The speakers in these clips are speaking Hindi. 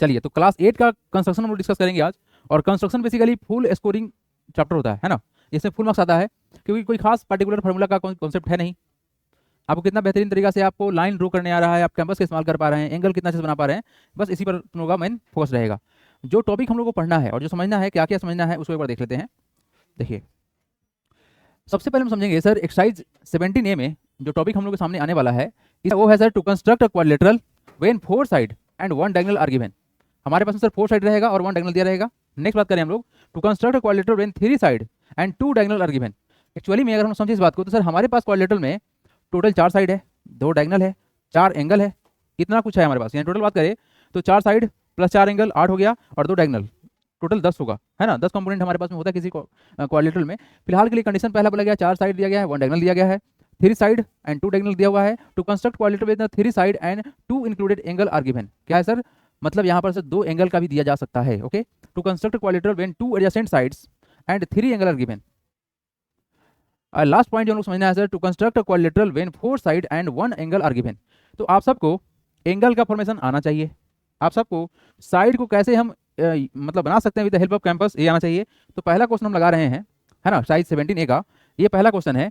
चलिए, तो क्लास 8 का कंस्ट्रक्शन हम लोग डिस्कस करेंगे आज। और construction basically full scoring chapter होता है ना। इसमें फुल मार्क्स आता है क्योंकि कोई खास पर्टिकुलर फार्मूला का कॉन्सेप्ट है नहीं। आपको कितना बेहतरीन तरीका से आपको लाइन ड्रॉ करने आ रहा है, आप कैंपस का इस्तेमाल कर पा रहे हैं, एंगल कितना अच्छे से बना पा रहे हैं, बस इसी पर तुम लोगों का मेन फोकस रहेगा। जो टॉपिक हम लोग को पढ़ना है और जो समझना है, क्या क्या समझना है, उसको एक बार देख लेते हैं। देखिए, सबसे पहले हम समझेंगे सर एक्सरसाइज 17A में जो टॉपिक हम लोग के सामने आने वाला है वो है sir to construct a quadrilateral when 4 side and 1 diagonal are given. हमारे पास में सर 4 साइड रहेगा और 1 डायगोनल दिया रहेगा। नेक्स्ट बात करें हम लोग, to construct a quadrilateral when 3 side and 2 diagonal are given. Actually में अगर हम समझे इस बात को तो सर हमारे पास क्वाड्रिलेटरल में टोटल 4 साइड है, 2 डायगोनल है, 4 एंगल है, इतना कुछ है हमारे पास। यानी टोटल बात करें तो 4 साइड प्लस 4 एंगल 8 हो गया और 2 डायगोनल, टोटल 10 होगा, है ना। 10 कंपोनेंट हमारे पास में होता है किसी क्वाड्रिलेटरल में। फिलहाल के लिए कंडीशन पहला बोला गया 4 साइड दिया गया है, 1 डायगोनल दिया गया है, 3 साइड एंड 2 डायगोनल दिया हुआ है। To construct quadrilateral with 3 side and 2 included angle are given. क्या है सर, मतलब यहाँ पर सर 2 एंगल का भी दिया जा सकता है। Okay, to construct quadrilateral when 2 adjacent sides and 3 angle are given. Last point जो हम लोग समझना है sir, to construct a quadrilateral when 4 side and 1 angle are given. तो आप सबको एंगल का फॉर्मेशन आना चाहिए, आप सबको साइड को कैसे हम मतलब बना सकते हैं with the help off campus, ये आना चाहिए। तो पहला क्वेश्चन हम लगा रहे हैं, है ना, साइज 17A का ये पहला क्वेश्चन है।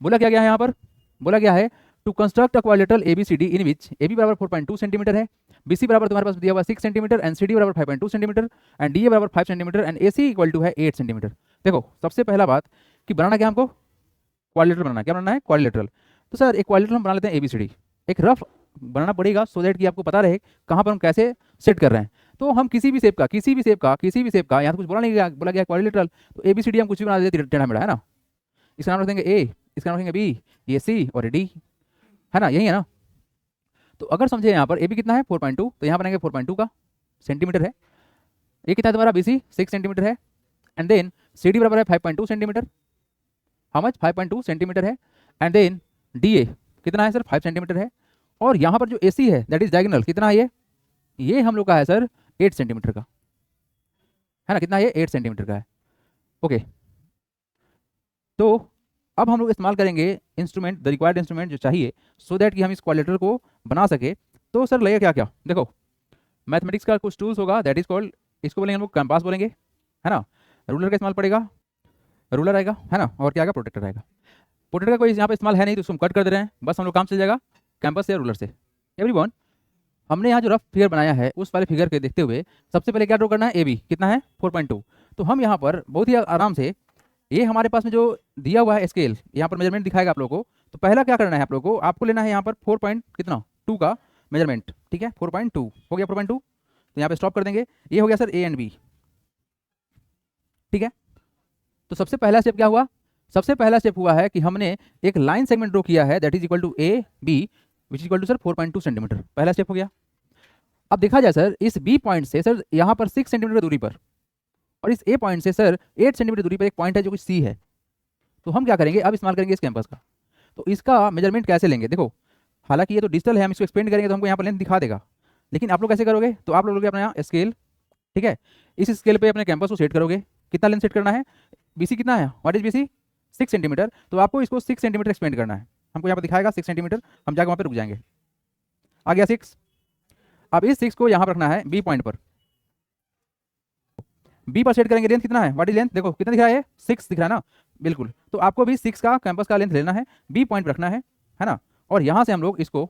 बोला क्या गया है यहाँ पर, बोला गया है to construct a quadrilateral ABCD in which AB बराबर 4.2 सेंटीमीटर है, BC बराबर तुम्हारे पास दिया हुआ 6 सेंटीमीटर एंड CD बराबर 5.2 सेंटीमीटर एंड DA बराबर 5 centimetre and AC equal to है 8 सेंटीमीटर। देखो, सबसे पहला बात कि बनाना क्या हमको, क्वाड्रिलेटरल बनाना। क्या बनाना है, क्वाड्रिलेटरल। तो सर एक क्वाड्रिलेटरल हम बना लेते हैं ABCD, एक रफ बनाना पड़ेगा सो दैट कि आपको पता रहे कहाँ पर हम कैसे सेट कर रहे हैं। तो हम किसी भी शेप का यहाँ तो कुछ बोला नहीं गया, बोला गया क्वाड्रिलेटरल, तो ABCD हम कुछ भी बना देते टेढ़ा मेढ़ा, है ना। इसका नाम रखेंगे A, इसका नाम रखेंगे B, ये C और D, है ना, यही है ना। तो अगर समझे यहाँ पर AB कितना है 4.2, तो यहाँ बनाएंगे 4.2 का सेंटीमीटर है। ये कितना है तुम्हारा BC 6 सेंटीमीटर है एंड देन CD बराबर है 5.2 सेंटीमीटर, हाउ मच 5.2 सेंटीमीटर है एंड देन DA कितना है सर 5 सेंटीमीटर है। और यहाँ पर जो AC है दैट इज डायगोनल कितना है, ये हम लोग का है सर 8 सेंटीमीटर का, है ना। कितना है, 8 सेंटीमीटर का है। ओके, तो अब हम लोग इस्तेमाल करेंगे इंस्ट्रूमेंट, द रिक्वायर्ड इंस्ट्रूमेंट जो चाहिए सो दैट कि हम इस क्वाड्रिलेटरल को बना सके। तो सर लगेगा क्या क्या, देखो मैथमेटिक्स का कुछ टूल्स होगा दैट इज कॉल्ड, इसको बोलेंगे हम लोग कंपास बोलेंगे, है ना। रूलर का इस्तेमाल पड़ेगा, रूलर आएगा, है ना। और क्या आएगा, प्रोटेक्टर आएगा। प्रोटेक्टर का कोई यहाँ पे इस्तेमाल है नहीं तो उसको हम कट कर दे रहे हैं, बस हम लोग काम चल जाएगा कैंपस से, रूलर से। एवरीवन, हमने यहाँ जो रफ फिगर बनाया है उस वाले फिगर के देखते हुए सबसे पहले क्या ड्रॉ करना है, AB कितना है 4.2। तो हम यहाँ पर बहुत ही आराम से, ये हमारे पास में जो दिया हुआ है स्केल, यहाँ पर मेजरमेंट दिखाएगा आप लोगों को। तो पहला क्या करना है आप लोगों को, आपको लेना है यहाँ पर 4 पॉइंट कितना 2 का मेजरमेंट, ठीक है। 4.2 हो गया 4.2, तो यहाँ पे स्टॉप कर देंगे। ये हो गया सर A एंड B, ठीक है। तो सबसे पहला स्टेप क्या हुआ, सबसे पहला स्टेप हुआ है कि हमने एक लाइन सेगमेंट ड्रॉ किया है that is equal to AB which is equal to sir 4.2 centimetre, पहला स्टेप हो गया। अब देखा जाए सर इस B पॉइंट से सर यहाँ पर 6 सेंटीमीटर दूरी पर और इस A पॉइंट से सर 8 सेंटीमीटर दूरी पर एक पॉइंट है जो कि C है। तो हम क्या करेंगे, अब इस्तेमाल करेंगे इस कैंपस का। तो इसका मेजरमेंट कैसे लेंगे, देखो हालांकि ये तो डिजिटल है, हम इसको एक्सपेंड करेंगे तो हमको यहाँ पर लेंथ दिखा देगा, लेकिन आप लोग कैसे करोगे, तो आप लोग लोगे अपना यहाँ स्केल, ठीक है। इस स्केल पे अपने कैंपस को सेट करोगे, कितना लेंथ सेट करना है, BC कितना है, व्हाट इज BC 6 सेंटीमीटर। तो आपको इसको 6 सेंटीमीटर एक्सपेंड करना है, हमको यहाँ पर दिखाएगा 6 सेंटीमीटर, हम जाकर वहाँ पर रुक जाएंगे। आ गया 6। अब इस 6 को यहाँ पर रखना है B पॉइंट पर, B पर सेट करेंगे। लेंथ कितना है, व्हाट इज लेंथ, देखो कितना दिख रहा है, 6 दिख रहा है ना, बिल्कुल। तो आपको भी 6 का कैंपस का लेंथ लेना है, B पॉइंट रखना है ना। और यहाँ से हम लोग इसको,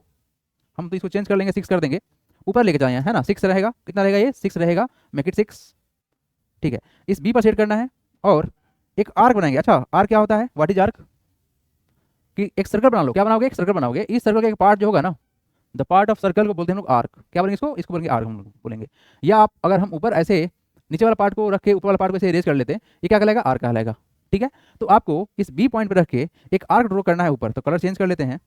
हम तो इसको चेंज कर लेंगे, 6 कर देंगे, ऊपर लेके जाए, है ना। 6 रहेगा, कितना रहेगा ये 6 रहेगा, मेक इट 6, ठीक है। इस B पर सेट करना है और एक आर्क बनाएंगे। अच्छा आर्क क्या होता है, व्हाट इज आर्क, कि एक सर्कल बना लो, क्या बनाओगे, एक सर्कल बनाओगे। इस सर्कल का एक पार्ट जो होगा ना, द पार्ट ऑफ सर्कल को बोलते हैं हम लोग आर्क, क्या बोलेंगे इसको, इसको बोलेंगे आर्क हम लोग बोलेंगे। या आप अगर हम ऊपर ऐसे नीचे वाला पार्ट को रख के ऊपर वाला पार्ट को ऐसे इरेज कर लेते हैं, ये क्या कहलाएगा, आर्क कहलाएगा, ठीक है। तो आपको इस B पॉइंट पर रख के एक आर्क ड्रॉ करना है ऊपर, तो कलर चेंज कर लेते हैं।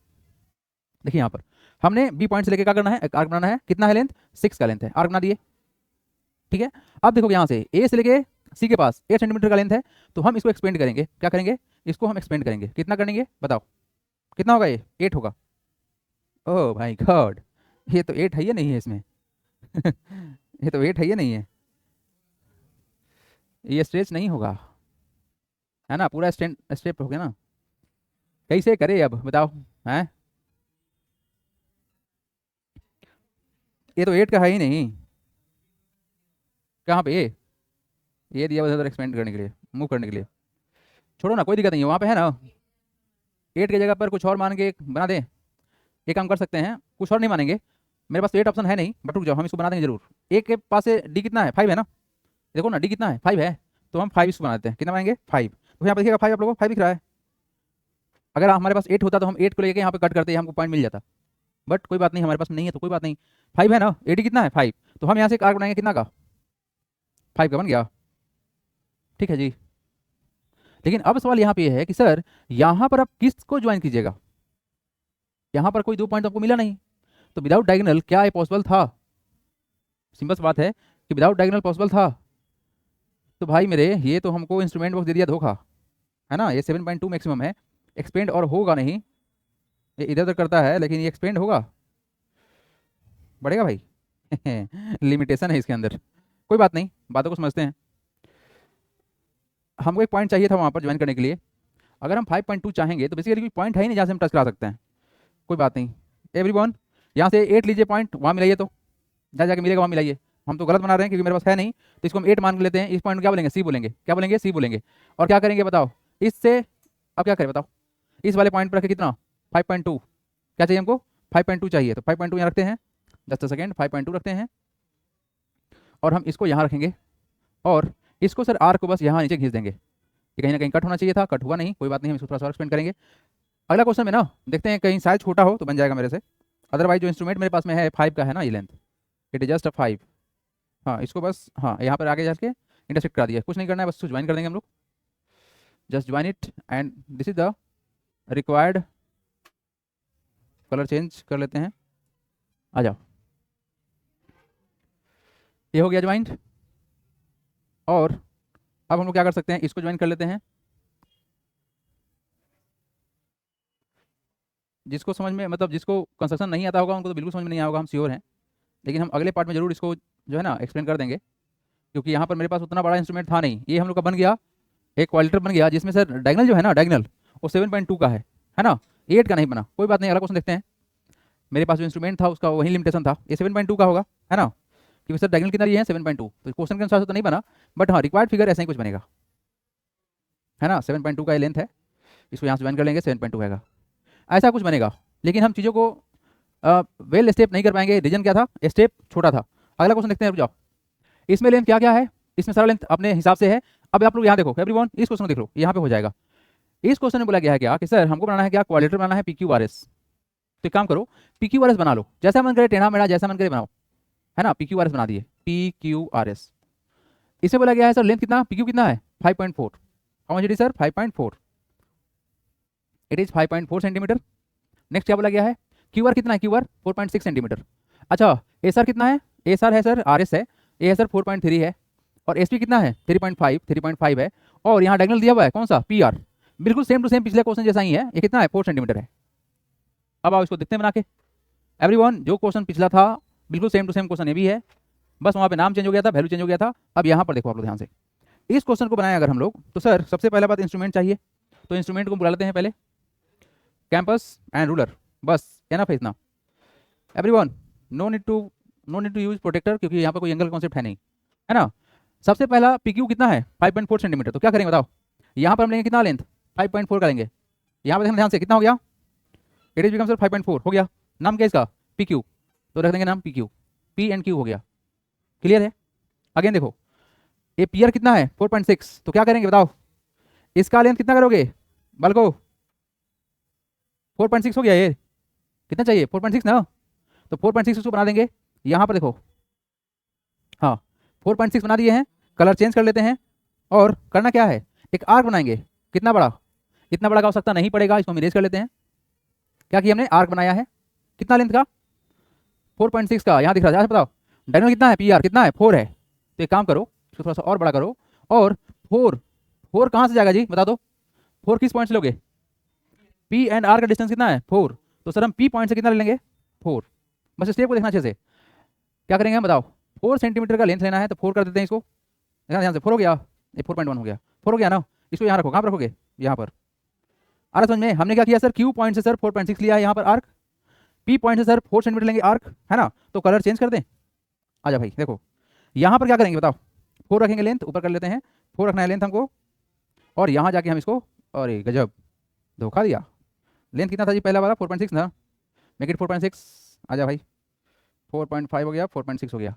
देखिए यहाँ पर हमने B पॉइंट से लेके क्या करना है, एक आर्क बनाना है, कितना है लेंथ, 6 का लेंथ है, आर्क बना दिए, ठीक है। अब देखो यहाँ से A से लेके C के पास 8 सेंटीमीटर का लेंथ है, तो हम इसको एक्सपेंड करेंगे, क्या करेंगे, इसको हम एक्सपेंड करेंगे, कितना करेंगे बताओ, कितना होगा ये 8 होगा। ओह भाई गॉड, ये तो 8 है या नहीं है इसमें ये तो 8 है या नहीं है, ये स्ट्रेच नहीं होगा, है ना, पूरा स्टेप हो गया ना। कैसे करे अब बताओ, हैं, ये तो 8 का है ही नहीं, कहाँ पे ये दिया हुआ इधर एक्सपेंड करने के लिए, मूव करने के लिए। छोड़ो ना, कोई दिक्कत नहीं है, वहाँ पे है ना 8 की जगह पर कुछ और मान के बना दें। ये काम कर सकते हैं, कुछ और नहीं मानेंगे। मेरे पास तो 8 ऑप्शन है नहीं, बट रुक जाओ, हम इसको बना देंगे जरूर। एक के पास से डी कितना है, 5 है ना, देखो ना डी कितना है, 5 है, तो हम 5 इसको बना देते हैं। कितना बनाएंगे, 5। तो यहाँ पर देखिएगा 5 आप लोगों को 5 दिख रहा है। अगर हमारे पास 8 होता तो हम 8 को लेके यहाँ पे कट करते, हमको पॉइंट मिल जाता, बट कोई बात नहीं, हमारे पास नहीं है तो कोई बात नहीं। 5 है ना, एडी कितना है 5, तो हम यहाँ से एक आर्क बनाएंगे कितना का, 5 का बन गया। ठीक है जी। लेकिन अब सवाल यहाँ पे है कि सर यहाँ पर आप किसको ज्वाइन कीजिएगा, यहाँ पर कोई 2 पॉइंट आपको मिला नहीं, तो विदाउट डायगोनल क्या ये पॉसिबल था? सिंपल सी बात है कि विदाउट डायगोनल पॉसिबल था। तो भाई मेरे ये तो हमको इंस्ट्रूमेंट बॉक्स दे दिया धोखा, है ना। ये 7.2 मैक्सिमम है, एक्सपेंड और होगा नहीं, ये इधर उधर करता है लेकिन ये एक्सपेंड होगा, बढ़ेगा भाई। लिमिटेशन है इसके अंदर, कोई बात नहीं, बातों को समझते हैं। हमको एक पॉइंट चाहिए था वहाँ पर ज्वाइन करने के लिए। अगर हम 5.2 चाहेंगे तो बेसिकली कोई पॉइंट है ही नहीं जहाँ से हम टच करा सकते हैं। कोई बात नहीं एवरीवन, यहाँ से 8 लीजिए पॉइंट, वहाँ मिलाइए, तो जहाँ जाके मिलेगा वहाँ मिलाइए। हम तो गलत बना रहे हैं क्योंकि मेरे पास है नहीं, तो इसको हम 8 मान लेते हैं। इस पॉइंट को क्या बोलेंगे, सी बोलेंगे, क्या बोलेंगे, सी बोलेंगे। और क्या करेंगे बताओ इससे, अब क्या करें बताओ, इस वाले पॉइंट पर रखे कितना 5.2, क्या चाहिए हमको 5.2 चाहिए, तो 5.2 यहाँ रखते हैं, 10 सेकेंड 5.2 रखते हैं, और हम इसको यहाँ रखेंगे, और इसको सर आर को बस यहाँ नीचे खींच देंगे। ये कहीं ना कहीं कट होना चाहिए था, कट हुआ नहीं, कोई बात नहीं, हम इसको थोड़ा सा एक्सपेंड करेंगे। अगला क्वेश्चन में ना देखते हैं, कहीं साइज छोटा हो तो बन जाएगा मेरे से, अदरवाइज जो इंस्ट्रूमेंट मेरे पास में है 5 का है ना ये length, it is just a 5। हाँ इसको बस, हाँ यहाँ पर आगे जाके इंटरसेक्ट करा दिया, कुछ नहीं करना है, बस ज्वाइन कर देंगे हम लोग, just join it, and this is the required colour, change कर लेते हैं, आ जाओ, ये हो गया ज्वाइंट। और अब हम लोग क्या कर सकते हैं, इसको ज्वाइन कर लेते हैं। जिसको समझ में, मतलब जिसको कंस्ट्रक्शन नहीं आता होगा उनको तो बिल्कुल समझ में नहीं आएगा, हम श्योर हैं, लेकिन हम अगले पार्ट में जरूर इसको जो है ना एक्सप्लेन कर देंगे, क्योंकि यहाँ पर मेरे पास उतना बड़ा इंस्ट्रूमेंट था नहीं। ये हम लोग का बन गया एक क्वालिटर बन गया, जिसमें सर डायगोनल जो है ना, डायगोनल वो 7.2 का है ना, 8 का नहीं बना। कोई बात नहीं, अगला क्वेश्चन देखते हैं। मेरे पास जो इंस्ट्रूमेंट था उसका वही लिमिटेशन था, ये 7.2 का होगा, है ना, क्योंकि सर डायगोनल कितना है 7.2, तो क्वेश्चन के अनुसार से तो नहीं बना, बट हाँ रिक्वायर्ड फिगर ऐसा ही कुछ बनेगा, है ना। 7.2 का ये लेंथ है, इसको यहाँ से ज्वाइन कर लेंगे, 7.2 आएगा, ऐसा कुछ बनेगा। लेकिन हम चीज़ों को वेल स्टेप नहीं कर पाएंगे, रीजन क्या था, स्टेप छोटा था। अगला क्वेश्चन देखते हैं, रुक जाओ। इसमें लेंथ क्या क्या है, इसमें सारा लेंथ अपने हिसाब से है। अब आप लोग यहाँ देखो एवरीवन, इस क्वेश्चन को देख लो, यहाँ पे हो जाएगा। इस क्वेश्चन में बोला गया है क्या कि सर हमको बनाना है क्या, क्वालिटर बनाना है PQRS। तो एक काम करो, PQRS बना लो, जैसा मन करे टेढ़ा मेढ़ा, जैसा मन करे बनाओ, है ना। PQRS बना दिए, PQRS। इसे बोला गया है सर लेंथ कितना, PQ कितना है 5.4, how much it is sir 5.4, it is 5.4 centimetre. Next क्या बोला गया है, QR कितना है, QR 4.6 सेंटीमीटर। अच्छा SR कितना है, SR है सर RS है, ये है सर 4.3 है, और SP कितना है 3.5 है, और यहाँ डायगोनल दिया हुआ है कौन सा PR, बिल्कुल सेम टू सेम पिछले क्वेश्चन जैसा ही है। ये कितना है 4 सेंटीमीटर है। अब आओ इसको देखते हैं बना के एवरीवन, जो क्वेश्चन पिछला था बिल्कुल सेम टू सेम क्वेश्चन ये भी है, बस वहाँ पे नाम चेंज हो गया था, वैल्यू चेंज हो गया था। अब यहाँ पर देखो आप लोग ध्यान से, इस क्वेश्चन को बनाए अगर हम लोग, तो सर सबसे पहला बात इंस्ट्रूमेंट चाहिए, तो इंस्ट्रूमेंट को बुला लेते हैं पहले, कैंपस एंड रूलर, बस एनफ है इतना everyone, no need to use protractor, क्योंकि यहाँ पर कोई एंगल कॉन्सेप्ट है नहीं, है ना। सबसे पहला PQ कितना है 5.4 सेंटीमीटर, तो क्या करेंगे बताओ, यहाँ पर हम लेंगे कितना लेंथ 5.4 का लेंगे, यहाँ पर देखना ध्यान से कितना हो गया, इट इज बिकम सर 5.4 हो गया, नाम क्या इसका PQ, तो रख देंगे नाम PQ, P एंड Q हो गया, क्लियर है। अगेन देखो ये PR कितना है 4.6, तो क्या करेंगे बताओ, इसका लेंथ कितना करोगे बालको, 4.6 हो गया, ये कितना चाहिए 4.6 ना, तो 4.6 उसको बना देंगे। यहाँ पर देखो हाँ 4.6 बना दिए हैं, कलर चेंज कर लेते हैं, और करना क्या है, एक आर्क बनाएंगे, कितना बड़ा, इतना बड़ा का आवश्यकता नहीं पड़ेगा, इसको हम इरेज कर लेते हैं। क्या किया हमने, आर्क बनाया है, कितना लेंथ का 4.6 का, यहाँ दिख रहा है, बताओ डायगोनल कितना है PR कितना है 4 है, तो एक काम करो इसको थोड़ा सा और बड़ा करो, और 4 कहाँ से जाएगा जी बता दो, 4 किस पॉइंट से लोगे, P एंड R का डिस्टेंस कितना है 4, तो सर हम P पॉइंट से कितना ले लेंगे 4, बस स्टेप को देखना अच्छे से। क्या करेंगे हम बताओ, 4 सेंटीमीटर का लेंथ लेना है, तो 4 कर देते हैं इसको, देखना ध्यान से, 4 हो गया, ये 4.1 हो गया, 4 हो गया ना, इसको यहाँ रखो, कहाँ पर रखोगे यहाँ पर, आ रहा समझ में। हमने क्या किया सर, Q पॉइंट से सर 4.6 लिया है यहाँ पर आर्क, P पॉइंट से सर 4 सेंटीमीटर लेंगे आर्क, है ना, तो कलर चेंज कर दें। आजा भाई देखो यहाँ पर क्या करेंगे बताओ, 4 रखेंगे लेंथ, ऊपर कर लेते हैं 4 रखना है लेंथ हमको, और यहाँ जाके हम इसको, अरे गजब धोखा दिया। लेंथ कितना था जी पहला वाला 4.6 ना, मेक इट 4.6, आजा भाई 4.5 हो गया 4.6 हो गया,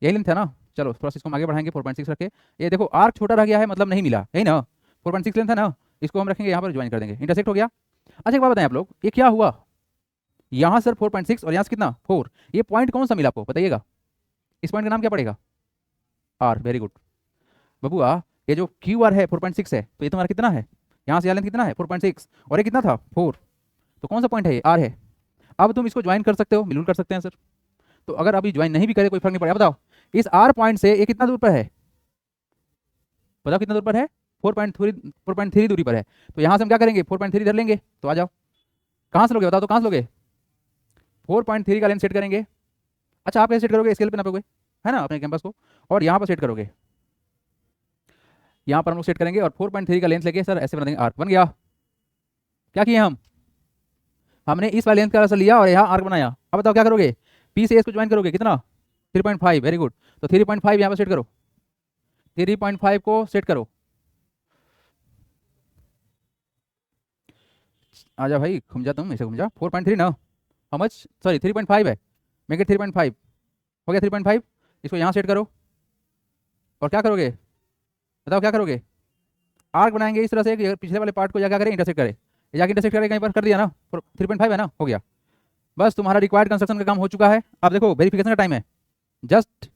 यही लेंथ है ना। चलो थोड़ा सा इसको हम आगे बढ़ाएंगे 4.6 रखे, ये देखो आर्क छोटा रह गया है मतलब नहीं मिला, यही ना 4.6 लेंथ है ना, इसको हम रखेंगे यहाँ पर ज्वाइन कर देंगे, इंटरसेक्ट हो गया। अच्छा एक बात बताएं आप लोग, ये क्या हुआ यहाँ सर 4.6 और यहाँ से कितना 4, ये पॉइंट कौन सा मिला आपको बताइएगा, इस पॉइंट का नाम क्या पड़ेगा आर, वेरी गुड बबुआ। ये जो क्यू आर है 4.6 है, तो ये तुम्हारा कितना है, यहाँ से यहाँ लेंथ कितना है 4.6 और ये कितना था 4, तो कौन सा पॉइंट है ये आर है। अब तुम इसको ज्वाइन कर सकते हो, मिलूल कर सकते हैं सर, तो अगर अभी ज्वाइन नहीं भी करे कोई फर्क नहीं पड़ेगा। बताओ इस आर पॉइंट से ये कितना दूर पर है, बताओ कितना दूर पर है 4.3 दूरी पर है, तो यहाँ से हम क्या करेंगे 4.3 इधर लेंगे, तो आ जाओ कहाँ से लोगे बताओ, तो कहाँ से लोगे 4.3 का लेंथ सेट करेंगे। अच्छा आप कैसे सेट करोगे, स्केल पे नापोगे है ना अपने कैंपस को, और यहाँ पर सेट करोगे, यहाँ पर हम लोग सेट करेंगे और 4.3 का लेंथ लेके सर ऐसे बना देंगे, आर्क बन गया। क्या किए हमने इस वाले लेंथ का ऐसा लिया और यहाँ आर्क बनाया। अब बताओ क्या करोगे, पी से इसको ज्वाइन करोगे कितना 3.5, वेरी गुड, तो 3.5 यहाँ पर सेट करो, 3.5 को सेट करो, आजा भाई घूम जा, तुम ऐसे घूम जा, 4.3 ना हाउ मच, सॉरी 3.5 है, मेक इट 3.5 हो गया 3.5, इसको यहाँ सेट करो और क्या करोगे बताओ क्या करोगे, आर्क बनाएंगे इस तरह से कि पिछले वाले पार्ट को क्या करें इंटरसेक्ट करे, जाके इंटरसेक्ट करे कहीं पर कर दिया ना, 3.5 है ना, हो गया बस तुम्हारा रिक्वायर्ड कंस्ट्रक्शन का काम हो चुका है। अब देखो वेरिफिकेशन का टाइम है, just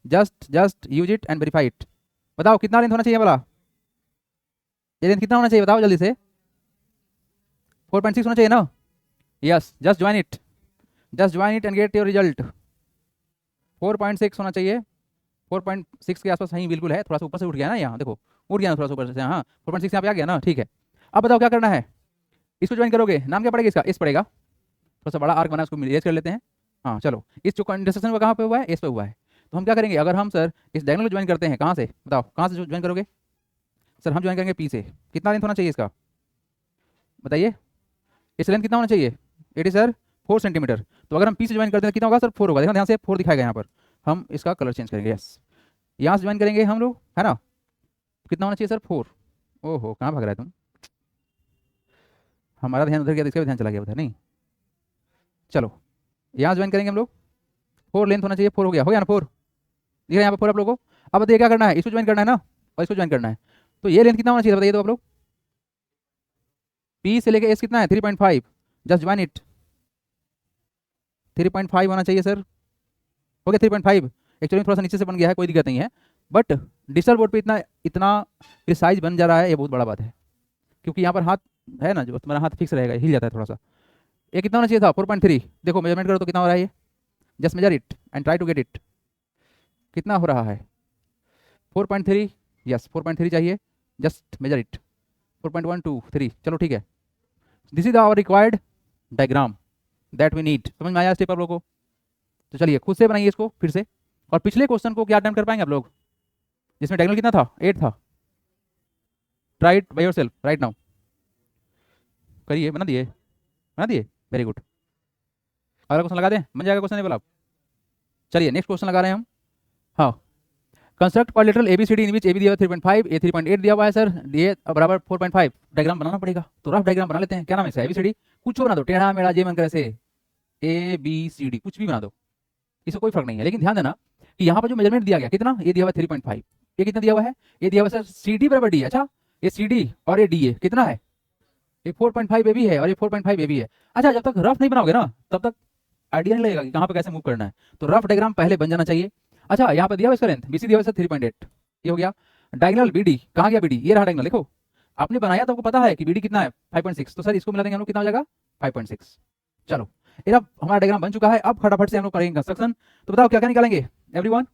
just just use it and verify it. बताओ कितना लेंथ होना चाहिए वाला, ये लेंथ कितना होना चाहिए बताओ जल्दी से, 4.6 होना चाहिए ना, yes just join it and get your result, 4.6 होना चाहिए, 4.6 के आसपास सही बिल्कुल है, थोड़ा सा ऊपर से उठ गया ना, यहाँ देखो उठ गया ना थोड़ा सा ऊपर से, हाँ 4.6 यहाँ पे आ गया ना, ठीक है। अब बताओ क्या करना है, इसको ज्वाइन करोगे, नाम क्या पड़ेगा इसका, इस पड़ेगा, थोड़ा सा बड़ा आर्क बना उसको इरेज कर लेते हैं। हाँ चलो इस जो इंटरसेक्शन में कहाँ पे हुआ है, इस पे हुआ है, तो हम क्या करेंगे, अगर हम सर इस डायगोनल को ज्वाइन करते हैं कहाँ से बताओ, कहाँ से ज्वाइन करोगे सर, हम ज्वाइन करेंगे पी से, कितना लेंथ होना चाहिए इसका बताइए, इस लेंथ कितना होना चाहिए, इट इज सर 4 सेंटीमीटर, तो अगर हम पी से ज्वाइन करते हैं कितना होगा सर 4 होगा, देखो ध्यान से 4 दिखाएगा यहाँ पर, हम इसका कलर चेंज करेंगे, यस यहाँ से ज्वाइन करेंगे हम लोग है ना, कितना होना चाहिए सर 4, ओहो कहाँ भाग रहा है तुम, हमारा ध्यान उधर गया तो इसका भी ध्यान चला गया उधर, नहीं चलो यहाँ ज्वाइन करेंगे हम लोग, 4 लेंथ होना चाहिए, 4 हो गया ना 4 दिख रहा है यहाँ पर 4 आप लोगों को। अब बताइए क्या करना है, इसको ज्वाइन करना है ना और इसको ज्वाइन करना है, तो ये लेंथ कितना होना चाहिए बताइए तो आप लोग, पी से लेके एस कितना है 3.5, जस्ट ज्वाइन इट, 3.5 होना चाहिए सर, हो गया 3.5, एक्चुअली थोड़ा सा नीचे से बन गया है कोई दिक्कत नहीं है, बट डिजिटल बोर्ड पे इतना इतना प्रिसाइज बन जा रहा है, ये बहुत बड़ा बात है, क्योंकि यहाँ पर हाथ है ना, जो तुम्हारा हाथ फिक्स रहेगा हिल जाता है थोड़ा सा। ये कितना होना चाहिए था 4.3, देखो मेजरमेंट करो तो कितना हो रहा है ये, just measure it and try to get it, कितना हो रहा है 4.3, यस 4.3 चाहिए, जस्ट मेजर इट 4.123, चलो ठीक है, this is our required diagram that we need, समझ में आया स्टेप आप लोगों को, तो चलिए खुद से बनाइए इसको फिर से, और पिछले क्वेश्चन को क्या अटेम्प्ट कर पाएंगे आप लोग, जिसमें डायगोनल कितना था 8 था, try it by yourself right now, करिए बना दिए वेरी गुड, अगला क्वेश्चन लगा दें, बन जाएगा क्वेश्चन नहीं बोला आप, चलिए नेक्स्ट क्वेश्चन लगा रहे हैं हम, हाँ construct quadrilateral ABCD in which A B दिया 3.5 ए 3.8 दिया हुआ है सर, ये बराबर 4.5, डायग्राम बनाना पड़ेगा, तो रफ डायग्राम बना लेते हैं, क्या नाम है इसका एबीसीडी, कुछ बना दो टेढ़ा मेढ़ा जे मन करे से, ए बी सी डी कुछ भी बना दो, इससे कोई फर्क नहीं है, लेकिन ध्यान देना कि यहाँ पर जो मेजरमेंट दिया गया कितना, ये दिया हुआ 3.5, ये कितना दिया हुआ है, ये दिया हुआ सर सी डी बराबर डी, अच्छा ये सी डी और ये डी ए कितना है, ये 4.5 ए भी है और ये 4.5 ए भी है। अच्छा जब तक रफ नहीं बनाओगे ना तब तक आइडिया नहीं लगेगा कि कहाँ पे कैसे मूव करना है, तो रफ डायग्राम पहले बन जाना चाहिए। अच्छा यहाँ पे दिया हुआ इसका लेंथ बीसी दिया हुआ सर 3.8, ये हो गया, डायगोनल बीडी कहाँ गया, बीडी ये रहा डायगोनल, देखो आपने बनाया तो आपको पता है कि बीडी कितना है 5.6, तो सर इसको मिला देंगे हम लोग कितना हो जाएगा 5.6। चलो ये अब हमारा डायग्राम बन चुका है, अब फटाफट से हम लोग करेंगे कंस्ट्रक्शन, तो बताओ क्या क्या निकालेंगे एवरीवन,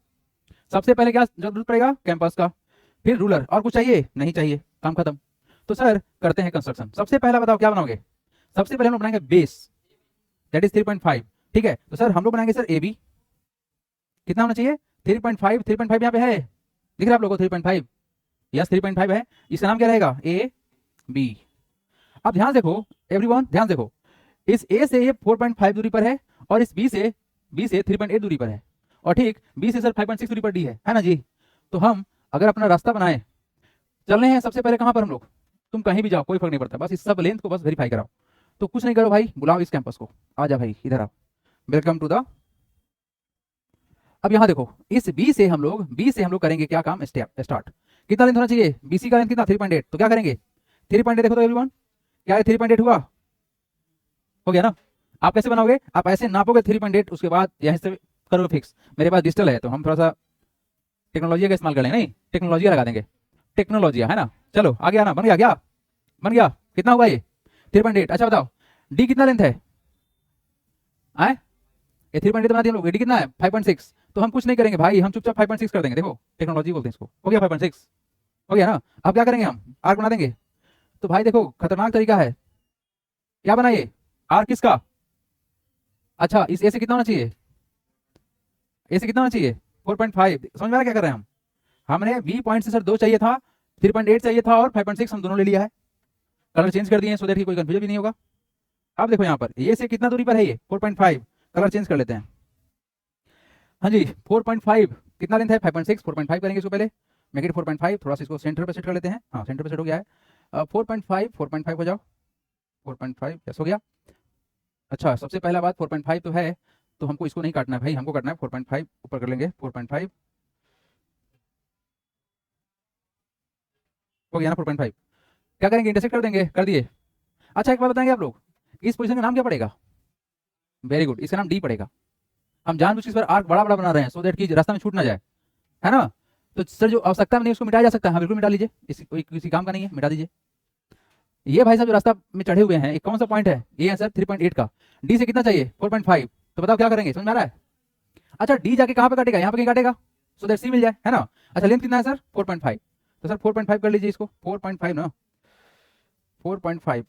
सबसे पहले क्या जरूरत पड़ेगा कैंपस का, फिर रूलर, और कुछ चाहिए नहीं चाहिए, काम खत्म, तो सर करते हैं कंस्ट्रक्शन। सबसे पहला बताओ क्या बनाओगे, सबसे पहले हम लोग बनाएंगे बेस दैट इज 3.5, ठीक है, तो सर हम लोग बनाएंगे सर ए बी, कितना होना चाहिए 3.5, 3.5 यहाँ पे है दिख रहा है आप लोगों को 3.5, यस 3.5 है, इसका नाम क्या रहेगा ए बी। अब ध्यान देखो एवरीवन, ध्यान देखो इस ए से ये 4.5 दूरी पर है और इस बी से 3.8 दूरी पर है, और ठीक बी से सर 5.6 दूरी पर डी है ना जी, तो हम अगर अपना रास्ता बनाए, चल रहे हैं सबसे पहले कहाँ पर हम लोग, तुम कहीं भी जाओ कोई फर्क नहीं पड़ता, बस इस सब लेंथ को बस वेरीफाई कराओ। तो कुछ नहीं करो भाई, बुलाओ इस कैंपस को, आ जा भाई इधर आओ, वेलकम टू द। अब यहाँ देखो, इस बी से हम लोग करेंगे क्या काम, स्टार्ट। कितना लेंथ होना चाहिए, बीसी का लेंथ कितना 3.8, तो क्या करेंगे 3.8, देखो तो एवरीवन क्या है 3.8 हुआ, हो गया ना। आप कैसे बनाओगे, आप ऐसे नापोगे 3.8, उसके बाद यहाँ से करोगे फिक्स। मेरे पास डिजिटल है तो हम थोड़ा सा टेक्नोलॉजी का इस्तेमाल कर लेंगे, नहीं टेक्नोलॉजी लगा देंगे, टेक्नोलॉजी है ना। चलो आ गया ना, बन गया क्या, बन गया, कितना हुआ ये 3.8। अच्छा बताओ डी कितना लेंथ है, आए ये 3.8 बना दिया हम लोग, डी कितना है 5.6। तो हम कुछ नहीं करेंगे भाई, हम चुपचाप 5.6 कर देंगे, देखो टेक्नोलॉजी बोलते हैं इसको, हो गया 5.6, हो गया ना। अब क्या करेंगे, हम आर्क बना देंगे। तो भाई देखो खतरनाक तरीका है, क्या बनाइए आर्क किसका, अच्छा इस ए से कितना होना चाहिए, ए से कितना होना चाहिए 4.5, समझ में आ रहा क्या कर रहे हैं हम, हमने बी पॉइंट से सर 2 चाहिए था, 3.8 चाहिए था और 5.6 हम दोनों ले लिया है, कलर चेंज कर दिए सो दैट कोई कंफ्यूजन भी नहीं होगा। अब देखो यहाँ पर ये से कितना दूरी पर है, ये 4.5, कलर चेंज कर लेते हैं। हाँ जी 4.5 कितना लेंथ है 5.6, 4.5 करेंगे इसको पहले, मेक इट 4.5, थोड़ा सा इसको सेंटर पे सेट कर लेते हैं, हाँ सेंटर पे सेट हो गया है। 4.5 हो जाओ, 4.5 यस हो गया। अच्छा सबसे पहला बात 4.5 तो है, तो हमको इसको नहीं काटना है भाई, हमको काटना है 4.5, ऊपर कर लेंगे 4.5, हो गया ना 4.5। क्या करेंगे इंटरसेक्ट कर देंगे, कर दिए। अच्छा एक बात बताएंगे आप लोग, इस पोजीशन का नाम क्या पड़ेगा, वेरी गुड, इसका नाम डी पड़ेगा। हम जानबूझ के इस पर आर्क बड़ा बड़ा बना रहे हैं सो दैट कि रास्ता में छूट ना जाए, है ना। तो सर जो आवश्यकता में नहीं उसको मिटाया जा सकता है, हाँ बिल्कुल मिटा लीजिए, कोई किसी काम का नहीं है, मिटा दीजिए। ये भाई साहब जो रास्ता में चढ़े हुए हैं, एक कौन सा पॉइंट है, ये है सर 3.8 का, डी से कितना चाहिए 4.5, तो बताओ क्या करेंगे, समझ में आ रहा है। अच्छा डी जाके कहाँ पे काटेगा, यहाँ पे कहीं काटेगा, सो दैट सी मिल जाए, है ना। अच्छा लेंथ कितना है सर 4.5, तो सर 4.5 कर लीजिए इसको, 4.5 ना, 4.5,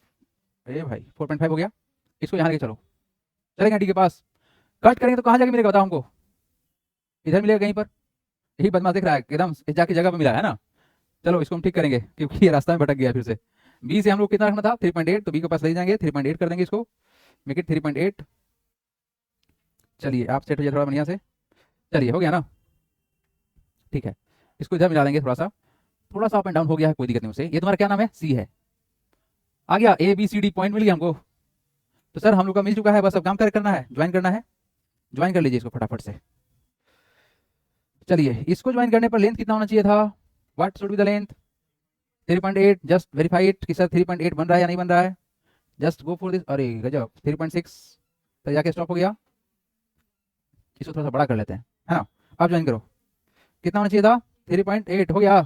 ए भाई 4.5 हो गया, इसको यहाँ लेके चलो, चलेंगे डी के पास, कट करेंगे तो कहाँ जाके मिलेगा बताओ हमको, इधर मिलेगा कहीं पर, यही बदमाश दिख रहा है एकदम जाके जगह पे मिला है ना। चलो इसको हम ठीक करेंगे क्योंकि ये रास्ता में भटक गया फिर से। बी से हम लोग कितना रखना था 3.8, तो बी के पास ले जाएंगे 3.8 कर देंगे इसको, मेक इट 3.8। चलिए आप सेट हो जाए थोड़ा बढ़िया से, चलिए हो गया ना, ठीक है। इसको इधर मिला लेंगे थोड़ा सा अप एंड डाउन हो गया है, कोई दिक्कत नहीं उसे। ये तुम्हारा क्या नाम है, सी है, आ गया A B C D point मिल गया हमको। तो सर हम लोग का मिल चुका है, बस अब काम करना है, ज्वाइन करना है, ज्वाइन कर लीजिए इसको फटाफट से। चलिए इसको ज्वाइन करने पर लेंथ कितना होना चाहिए था, what should be the length 3.8, just verify it कि सर 3.8 बन रहा है या नहीं बन रहा है, जस्ट गो फॉर दिस, अरे गजब 3.6 तो जाके स्टॉप हो गया, इसको थोड़ा सा बड़ा कर लेते हैं, है ना। आप ज्वाइन करो, कितना होना चाहिए था 3.8, हो गया,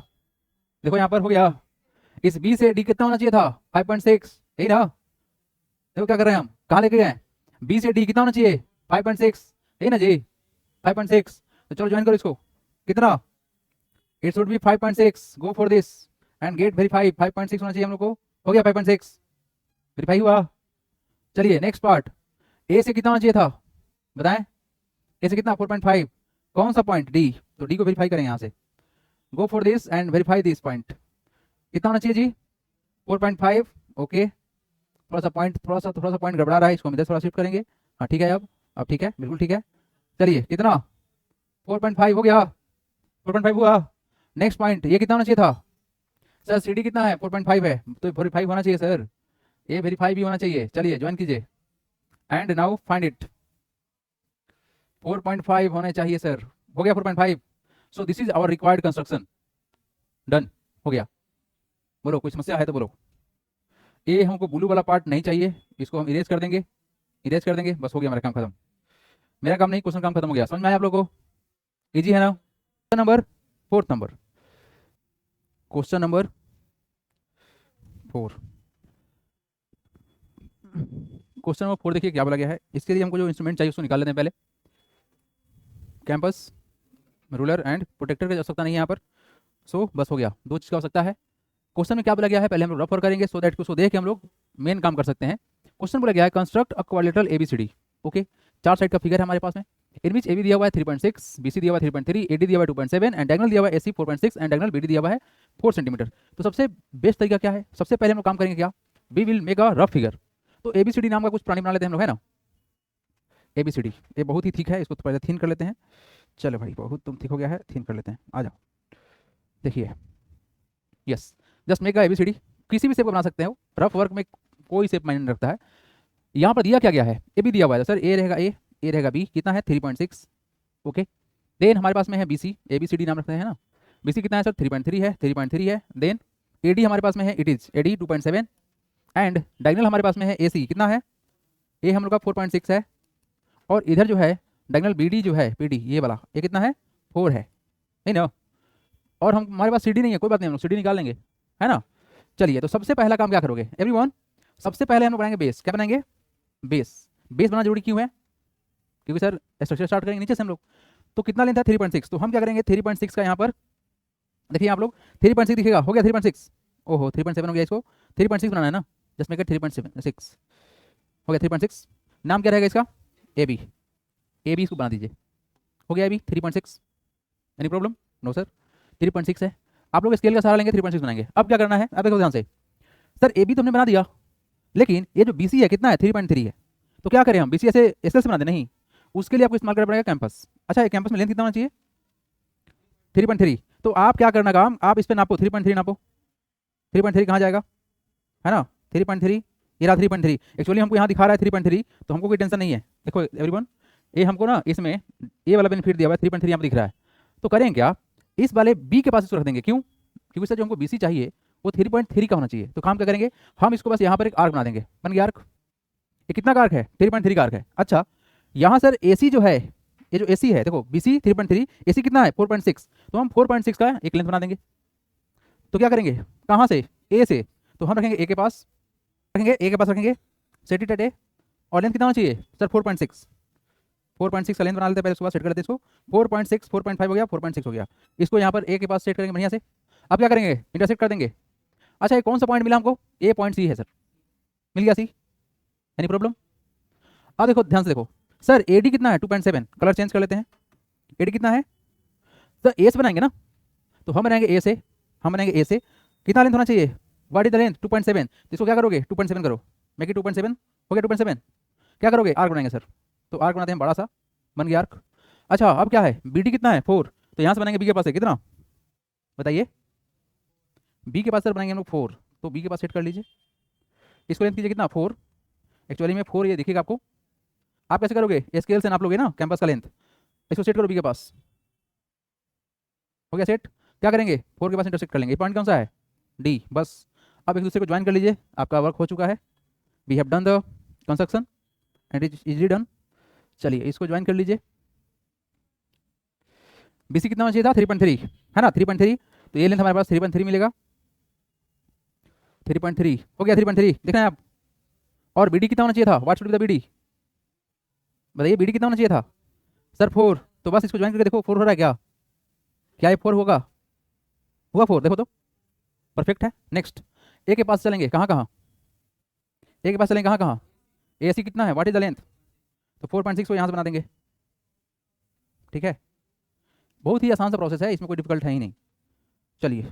देखो यहाँ पर हो गया। इस बी से डी कितना होना चाहिए था 5.6, यही ना, देखो क्या कर रहे हैं हम, कहाँ लेके गए, बी से डी कितना होना चाहिए 5.6, यही ना जी 5.6, तो चलो ज्वाइन करो इसको, कितना it should be 5.6, go for this and get verify, 5.6 होना चाहिए हम लोग को, हो गया 5.6 वेरीफाई हुआ। चलिए नेक्स्ट पार्ट, ए से कितना होना चाहिए था बताएं, ए से कितना 4.5, कौन सा पॉइंट डी, तो डी को वेरीफाई करें यहाँ से, गो for this and verify this point, कितना होना चाहिए जी 4.5, ओके। थोड़ा सा पॉइंट गड़बड़ा रहा है, इसको हम इधर थोड़ा शिफ्ट करेंगे, हाँ ठीक है, अब ठीक है, बिल्कुल ठीक है। चलिए कितना 4.5 हो गया, 4.5 हुआ। नेक्स्ट पॉइंट ये कितना होना चाहिए था सर, सी डी कितना है 4.5 है, तो वेरीफाई होना चाहिए सर, ये वेरीफाई भी होना चाहिए। चलिए ज्वाइन कीजिए एंड नाउ फाइंड इट, 4.5 होने चाहिए सर, हो गया 4.5, so this is our required construction, done हो गया। बोलो कोई समस्या है तो बोलो। ये हमको ब्लू वाला पार्ट नहीं चाहिए, इसको हम इरेज कर देंगे, बस हो गया मेरा काम खत्म, मेरा काम नहीं क्वेश्चन काम खत्म हो गया, समझ में आया आप लोगों को, इजी है ना। Number 4 number, question number 4, question number 4 देखिए क्या बोला गया है। इसके लिए हमको जो इंस्ट्रूमेंट चाहिए उसको निकाल लेते हैं पहले, कैंपस, रूलर एंड प्रोटेक्टर की आवश्यकता नहीं है यहाँ पर, सो बस हो गया, 2 चीज़ की आवश्यकता है। क्वेश्चन में क्या बोला गया है पहले हम लोग रफ और करेंगे सो दैट उसको देख के हम लोग मेन काम कर सकते हैं। क्वेश्चन बोला गया है construct a quadrilateral ABCD, okay 4 side का फिगर है हमारे पास में, इन विच एबी दिया हुआ है 3.6, बीसी दिया हुआ है 3.3, एडी दिया हुआ है 2.7 एंड डायगोनल दिया हुआ है एसी 4.6 एंड डायगोनल बीडी दिया हुआ है 4 सेंटीमीटर। तो सबसे बेस्ट तरीका क्या है, सबसे पहले हम लोग काम करेंगे क्या, we will make a rough figure. तो एबीसीडी नाम का कुछ प्राणी बना लेते हैं हम लोग, है ना। एबीसीडी ये बहुत ही थिक है, इसको तो पहले थीन कर लेते हैं, चलो भाई बहुत तुम थिक हो गया है, थीन कर लेते हैं, आ जाओ। देखिए, yes, just make a ABCD, किसी भी शेप को बना सकते हो, रफ वर्क में कोई शेप मायने नहीं रखता है। यहाँ पर दिया क्या गया है, ए बी दिया हुआ है, सर ए रहेगा ए रहेगा बी, कितना है 3.6, ओके। देन हमारे पास में है BC, ABCD नाम रखते हैं ना, BC कितना है सर 3.3 है, 3.3 है। देन AD हमारे पास में है, it is AD 2.7, and diagonal हमारे पास में है AC, कितना है, ए हम लोग का 4.6 है, और इधर जो है डायगनल BD जो है PD ये वाला, ये कितना है 4 है, नहीं ना, और हम हमारे पास CD नहीं है, कोई बात नहीं, हम लोग CD निकाल लेंगे, है ना। चलिए, तो सबसे पहला काम क्या करोगे एवरीवन, सबसे पहले हम लोग बनाएंगे बेस, क्या बनाएंगे बेस। बेस बनाना जरूरी क्यों है, क्योंकि सर स्ट्रक्चर स्टार्ट करेंगे नीचे से हम लोग, तो कितना लेंथ है 3.6, तो हम क्या करेंगे 3.6 का यहाँ पर देखिए आप लोग 3.6 दिखेगा, हो गया 3.6, ओहो 3.7 हो गया, इसको 3.6 बनाना है ना, जस्ट मेक इट 3.6, हो गया 3.6, नाम क्या रहेगा इसका AB, AB इसको बना दीजिए, हो गया AB 3.6, any problem, no sir 3.6 है, आप लोग स्केल का सहारा लेंगे 3.6 बनाएंगे। अब क्या करना है, अब देखो ध्यान से, सर AB तो हमने बना दिया, लेकिन ये जो BC है कितना है 3.3 है, तो क्या करें हम BC ऐसे SL से बना दे, नहीं, उसके लिए आपको इस्तेमाल करना पड़ेगा कैंपस। अच्छा, एक कैंपस में लेंथ कितना होना चाहिए 3.3, तो आप क्या करना काम, आप इस पे नापो 3.3 नापो, 3.3 कहाँ जाएगा, है ना 3.3, ये रहा 3.3, एक्चुअली हमको यहाँ दिखा रहा है 3.3, तो हमको कोई टेंशन नहीं है। देखो एवरीवन, ये हमको ना इसमें ये वाला बेनिफिट दिया हुआ है, 3.3 यहाँ पर दिख रहा है, तो करें क्या, इस वाले B के पास इसको रख देंगे, क्यों, क्योंकि सर जो हमको BC चाहिए वो 3.3 का होना चाहिए, तो काम क्या करेंगे हम इसको बस यहाँ पर एक आर्क बना देंगे, बन गया आर्क, ये कितना का आर्क है 3.3 का आर्क है। अच्छा, यहाँ सर AC जो है, ये जो AC है देखो BC 3.3, AC कितना है 4.6, तो हम 4.6 का एक लेंथ बना देंगे, तो क्या करेंगे कहाँ से A से, तो हम रखेंगे A के पास, रखेंगे A के पास रखेंगे, सेट इट एट A, और लेंथ कितना होना चाहिए सर 4.6, 4.6 का लेंथ बना लेते हैं पहले, उसके बाद सेट कर लेते हैं इसको, 4.6 4.5 हो गया, 4.6 हो गया, इसको यहाँ पर A के पास सेट करेंगे बढ़िया से। अब क्या करेंगे इंटरसेक्ट कर देंगे। अच्छा, ये कौन सा पॉइंट मिला हमको, A पॉइंट C है सर, मिल गया C, एनी प्रॉब्लम। अब देखो ध्यान से देखो सर, AD कितना है 2.7, कलर चेंज कर लेते हैं, AD कितना है सर, A से बनाएंगे ना, तो हम बनाएंगे A से, हम बनाएंगे A से, कितना लेंथ होना चाहिए, व्हाट इज द लेंथ 2.7, तो इसको क्या करोगे 2.7 करो, मेक इट 2.7, हो गया 2.7, क्या करोगे आर्क बनाएंगे सर, तो आर्क बनाते हैं बड़ा सा, बन गया आर्क। अच्छा, अब क्या है BD कितना है 4, तो यहाँ से बनाएंगे B के पास है कितना, बताइए B के पास सर बनाएंगे हम लोग 4, तो B के पास सेट कर लीजिए, इसको लेंथ कीजिए कितना 4, एक्चुअली में 4 ये दिखेगा आपको, आप कैसे करोगे स्केल से नाप लोगे ना कैंपस का लेंथ, इसको सेट करो B के पास, हो गया सेट, क्या करेंगे 4 के पास इंटरसेक्ट कर लेंगे, पॉइंट कौन सा है D, बस अब एक दूसरे को ज्वाइन कर लीजिए, आपका वर्क हो चुका है, we have done the construction and it is done. चलिए इसको ज्वाइन कर लीजिए, BC कितना होना चाहिए था 3.3, है ना 3.3, तो ये लेंथ हमारे पास 3.3 मिलेगा, 3.3 हो गया 3.3, देख रहे हैं आप, और BD कितना होना चाहिए था, what should be the BD, बताइए BD कितना होना चाहिए था सर 4, तो बस इसको ज्वाइन करके देखो 4 हो रहा है क्या, क्या ये 4 होगा, हुआ 4, देखो तो परफेक्ट है। नेक्स्ट A के पास चलेंगे, कहाँ कहाँ A के पास चलेंगे, कहाँ कहाँ AC कितना है, व्हाट इज द लेंथ, तो 4.6 को यहाँ से बना देंगे, ठीक है, बहुत ही आसान सा प्रोसेस है, इसमें कोई डिफिकल्ट है ही नहीं। चलिए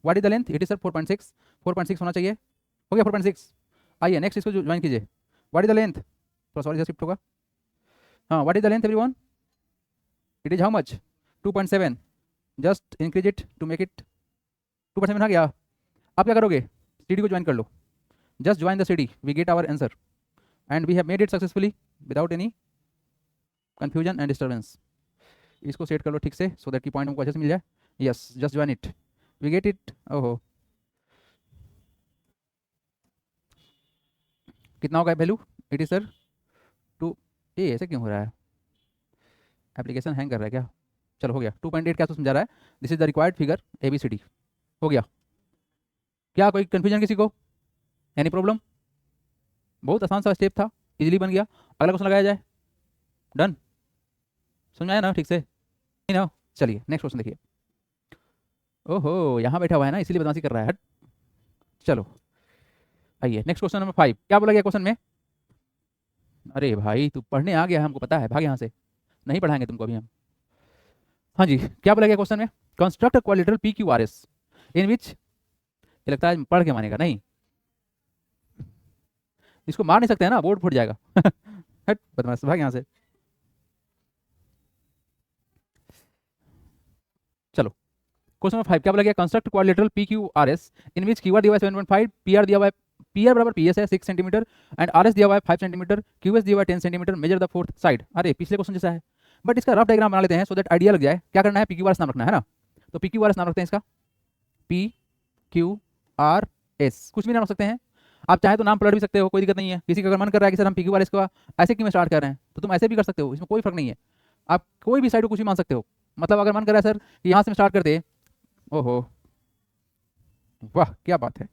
what is the length, it is sir 4.6, 4.6 होना चाहिए, हो गया 4.6। आइए नेक्स्ट इसको ज्वाइन कीजिए, व्हाट इज द लेंथ, तो सॉरी शिफ्ट होगा, हाँ what is the length everyone, it is how much 2.7, just increase it to make it 2.7 आ गया। आप क्या करोगे CD को ज्वाइन कर लो, just join the CD, we get our answer and we have made it successfully without any confusion and disturbance. इसको सेट कर लो ठीक से, सो दैट की पॉइंट हमको अच्छे से मिल जाए, yes just join it, we get it, ओहो कितना होगा वैल्यू, इट इज सर 2, ये ऐसे क्यों हो रहा है, एप्लीकेशन हैंग कर रहा है क्या, चलो हो गया 2.8 क्या तो समझा रहा है, this is the required figure ABCD, हो गया, क्या कोई कन्फ्यूजन किसी को, एनी प्रॉब्लम, बहुत आसान सा स्टेप था, इजीली बन गया। अगला क्वेश्चन लगाया जाए, डन, समझ में आया ना ठीक से, नहीं ना, चलिए नेक्स्ट क्वेश्चन देखिए, ओहो यहाँ बैठा हुआ है ना इसीलिए बदमाशी कर रहा है, हट, चलो आइए नेक्स्ट क्वेश्चन नंबर 5, क्या बोला गया क्वेश्चन में, अरे भाई तू पढ़ने आ गया है हमको पता है, भाग यहाँ से, नहीं पढ़ाएंगे तुमको अभी हम। हाँ जी, क्या बोला गया क्वेश्चन में, कंस्ट्रक्ट क्वाड्रिलेटरल PQRS इन विच, ये लगता है पढ़ के मानेगा नहीं, इसको मार नहीं सकते हैं ना, बोर्ड फूट जाएगा हट बदमाश, भाग यहाँ से, चलो क्वेश्चन नंबर 5 क्या बोला गया, construct quadrilateral P Q R S in which Q R दिया हुआ है 7.5, पी आर दिया हुआ है, पी आर बराबर पी एस है 6 सेंटीमीटर एंड आर एस दिया हुआ है 5 सेंटीमीटर, क्यू एस दिया हुआ है 10 centimetre, measure the fourth side. अरे पिछले क्वेश्चन जैसा है, बट इसका रफ डायग्राम बना लेते हैं सो दैट आइडिया लग जाए। क्या करना है, पी क्यू आर एस नाम रखना है ना, तो पी क्यू आर एस नाम रखते हैं इसका, पी क्यू आर एस, कुछ भी नाम रख सकते हैं आप, चाहे तो नाम पलट भी सकते हो, कोई दिक्कत नहीं है। किसी का अगर मन कर रहा है कि सर हम पी क्यू आर एस को ऐसे क्यों स्टार्ट कर रहे हैं, तो तुम ऐसे भी कर सकते हो, इसमें कोई फर्क नहीं है। आप कोई भी साइड को कुछ भी मान सकते हो, मतलब अगर मन कर रहा है सर कि यहाँ से स्टार्ट करते, ओहो वाह क्या बात है,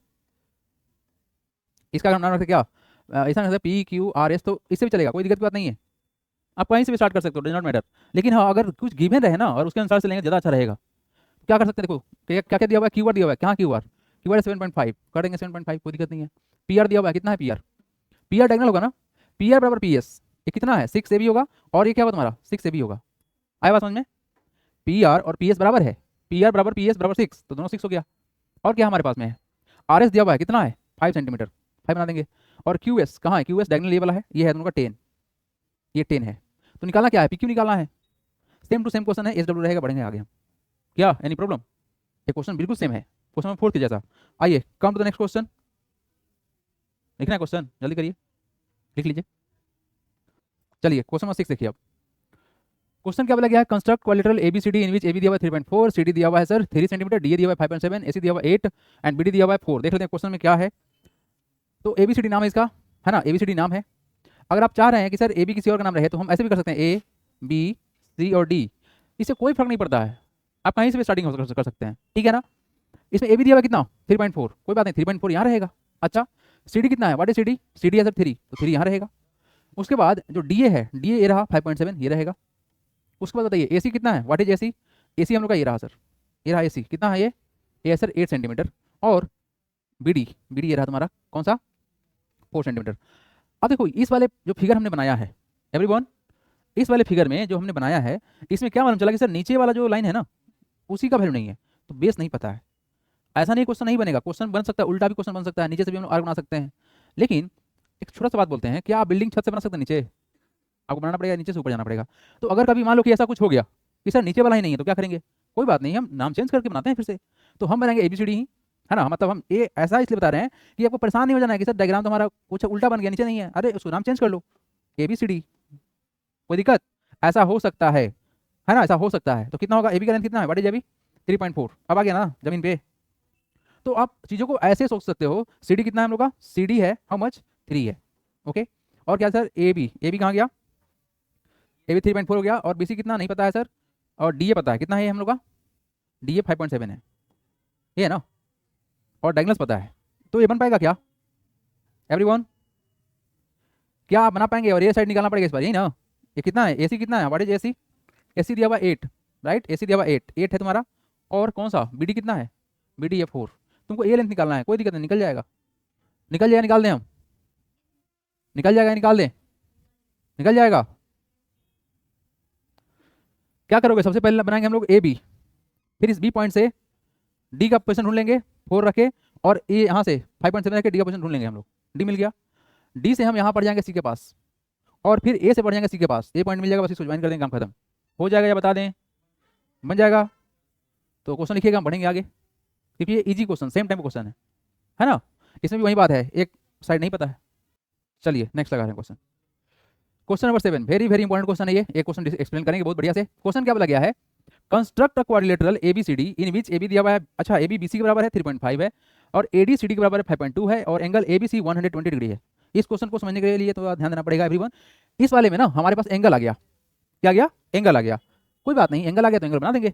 इसका अगर नाम रखते क्या, ऐसा नहीं पी क्यू आर एस, तो इससे भी चलेगा, कोई दिक्कत की बात नहीं है, आप कहीं से भी स्टार्ट कर सकते हो, डज नॉट मैटर। लेकिन हाँ अगर कुछ गिवन रहे ना और उसके अनुसार से लेंगे ज़्यादा अच्छा रहेगा। क्या कर सकते हैं, देखो क्या क्या दिया हुआ है, क्यू आर दिया हुआ है, कहाँ क्यू आर 7.5 कर देंगे 7.5, कोई दिक्कत नहीं है। पी आर दिया हुआ है, कितना है P are, P R diagonal होगा ना, पी आर बराबर पी एस, ये कितना है 6 ए बी होगा, और ये क्या होगा तुम्हारा 6 ए बी होगा। आया बात समझ में, पी आर और पी एस बराबर है, पी आर बराबर पी एस बराबर 6, तो दोनों 6 हो गया। और क्या हमारे पास में है, आर एस दिया हुआ है कितना है 5 सेंटीमीटर, 5 बना देंगे, और क्यू एस कहाँ है, क्यू एस डायगोनल ये वाला है, ये है दोनों का 10, ये 10 है, तो निकालना क्या है, पी क्यू निकालना है। सेम टू सेम क्वेश्चन है, एस डब्ल्यू रहेगा, बढ़ेंगे आगे हम, क्या एनी प्रॉब्लम, ये क्वेश्चन बिल्कुल सेम है क्वेश्चन नंबर 4 के जैसा। आइए come to the next question, लिखना है क्वेश्चन, जल्दी करिए लिख लीजिए। चलिए क्वेश्चन नंबर 6 देखिए अब, क्वेश्चन क्या बोला गया है, construct quadrilateral ABCD in which AB दिया हुआ है 3.4, सीडी दिया हुआ है सर 3 सेंटीमीटर, डी दिया हुआ है 5.7, एसी दिया हुआ है 8 एंड बीडी दिया हुआ है 4। देख लेते हैं क्वेश्चन में क्या है। तो एबीसीडी नाम है इसका, है ना, एबीसीडी नाम है। अगर आप चाह रहे हैं कि सर ए बी किसी और का नाम रहे तो हम ऐसे भी कर सकते हैं, ए बी सी और डी, इससे कोई फर्क नहीं पड़ता है, आप कहीं से भी स्टार्टिंग कर सकते हैं, ठीक है ना। इसमें ए बी दिया हुआ कितना 3.4, कोई बात नहीं 3.4 यहाँ रहेगा। अच्छा सी डी कितना है, what is C D, C D है सर 3, तो 3 यहाँ रहेगा। उसके बाद जो डी ए है, डी ए रहा 5.7, ये रहेगा। उसके बाद बताइए ए सी कितना है, वाट इज ए सी, ए सी हम लोग का ये रहा सर, ये रहा ए सी, कितना है ये है सर 8 सेंटीमीटर, और बी डी ये रहा तुम्हारा कौन सा 4 सेंटीमीटर। अब देखो इस वाले जो फिगर हमने बनाया है एवरीवन, इस वाले फिगर में जो हमने बनाया है, इसमें क्या मालूम चला कि सर नीचे वाला जो लाइन है ना उसी का वैल्यू नहीं है, तो बेस नहीं पता है। ऐसा नहीं क्वेश्चन नहीं बनेगा, क्वेश्चन बन सकता है, उल्टा भी क्वेश्चन बन सकता है, नीचे से भी हम लोग आर्क बना सकते हैं। लेकिन एक छोटा सा बात बोलते हैं, क्या आप बिल्डिंग छत से बना सकते हैं, नीचे आपको बनाना पड़ेगा, नीचे से ऊपर जाना पड़ेगा। तो अगर कभी मान लो कि ऐसा कुछ हो गया कि सर नीचे वाला ही नहीं है, तो क्या करेंगे, कोई बात नहीं, हम नाम चेंज करके बनाते हैं फिर से, तो हम बनाएंगे एबीसीडी ही, है ना। मतलब हम ये ऐसा इसलिए बता रहे हैं कि आपको परेशान नहीं हो जाना है कि सर डायग्राम तो हमारा कुछ उल्टा बन गया, नीचे नहीं है, अरे उसको नाम चेंज कर लो एबीसीडी, कोई दिक्कत, ऐसा हो सकता है ना, ऐसा हो सकता है। तो कितना होगा, एबी का लेंथ कितना है, व्हाट इज एबी 3.4, अब आ गया ना जमीन पे। तो आप चीज़ों को ऐसे सोच सकते हो, सी डी कितना है हम लोग का, सी डी है हाउ मच 3 है, ओके। और क्या सर ए बी कहाँ गया, ए बी 3.4 हो गया, और बी सी कितना नहीं पता है सर, और डी ए पता है कितना है हम लोग का, डी ए 5.7 है, ये है ना, और डायगोनल्स पता है। तो ये बन पाएगा क्या एवरीवन, क्या आप बना पाएंगे, और ये साइड निकालना पड़ेगा इस बार, यही ना। ये कितना है, ए सी कितना है, व्हाट इज ए सी, ए सी दिया हुआ 8, राइट, ए सी दिया हुआ 8 है तुम्हारा, और कौन सा बी डी कितना है, बी डी ए 4, तुमको ए लेंथ निकालना है, कोई दिक्कत नहीं, निकल जाएगा, निकल जाएगा, निकाल दें हम, निकल जाएगा, निकाल दें, निकल जाएगा। क्या करोगे, सबसे पहले बनाएंगे हम लोग ए बी, फिर इस बी पॉइंट से डी का पोजीशन ढूंढ लेंगे 4 रखे, और ए यहाँ से 5.7 रखे डी का पोजीशन ढूंढ लेंगे हम लोग, डी मिल गया, डी से हम यहाँ पड़ जाएंगे सी के पास, और फिर ए से पड़ जाएंगे सी के पास, ए पॉइंट मिल जाएगा, बस इसको ज्वाइन कर देंगे, काम खत्म हो जाएगा, या बता दें बन जाएगा। तो क्वेश्चन लिखिएगा, हम बढ़ेंगे आगे, क्योंकि ये easy question, same time question है ना, इसमें भी वही बात है, एक साइड नहीं पता है। चलिए नेक्स्ट लगा रहे हैं question, question number 7, very very important question है ये, एक क्वेश्चन एक्सप्लेन करेंगे बहुत बढ़िया से। क्वेश्चन क्या बोला गया है, construct a quadrilateral ABCD in which AB दिया हुआ है, अच्छा एबी बीसी के बराबर है 3.5 है, और एडी सीडी के बराबर है 5.2 है, और एंगल एबीसी 120 डिग्री है। इस क्वेश्चन को समझने के लिए तो ध्यान देना पड़ेगा एवरीवन। इस वाले में ना हमारे पास एंगल आ गया, क्या गया, एंगल आ गया, कोई बात नहीं, एंगल आ गया तो एंगल बना देंगे,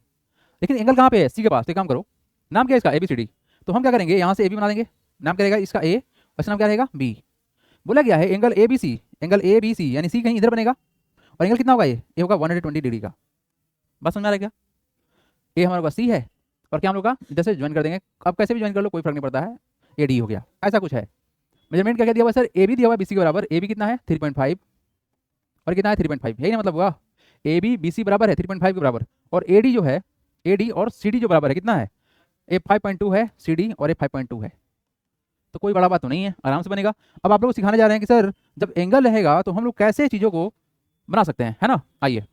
लेकिन एंगल कहाँ पे है, सी के पास, तो काम करो, नाम क्या है इसका एबीसीडी, तो हम क्या करेंगे, यहाँ से ए बी बना देंगे, नाम क्या रहेगा इसका ए, और इसका नाम क्या रहेगा बी। बोला गया है एंगल ए बी सी, यानी सी कहीं इधर बनेगा, और एंगल कितना होगा, ये होगा 120 डिग्री का, बस समझ आ रहा है क्या, ए हमारे पास सी है, और क्या हम लोग का इधर से ज्वाइन कर देंगे, अब कैसे भी ज्वाइन कर लो कोई फर्क नहीं पड़ता है, ए डी हो गया, ऐसा कुछ है। मेजरमेंट क्या दिया हुआ सर, ए बी दिया हुआ है बी सी के बराबर, ए बी कितना है 3.5, और कितना है 3.5, यही ना मतलब हुआ, ए बी बी सी बराबर है 3.5 के बराबर, और ए डी जो है, ए डी और सी डी जो बराबर है कितना है, ए 5.2 है सी डी, और ए 5.2 है, तो कोई बड़ा बात तो नहीं है, आराम से बनेगा। अब आप लोग सिखाने जा रहे हैं कि सर जब एंगल रहेगा तो हम लोग कैसे चीज़ों को बना सकते हैं, है ना। आइए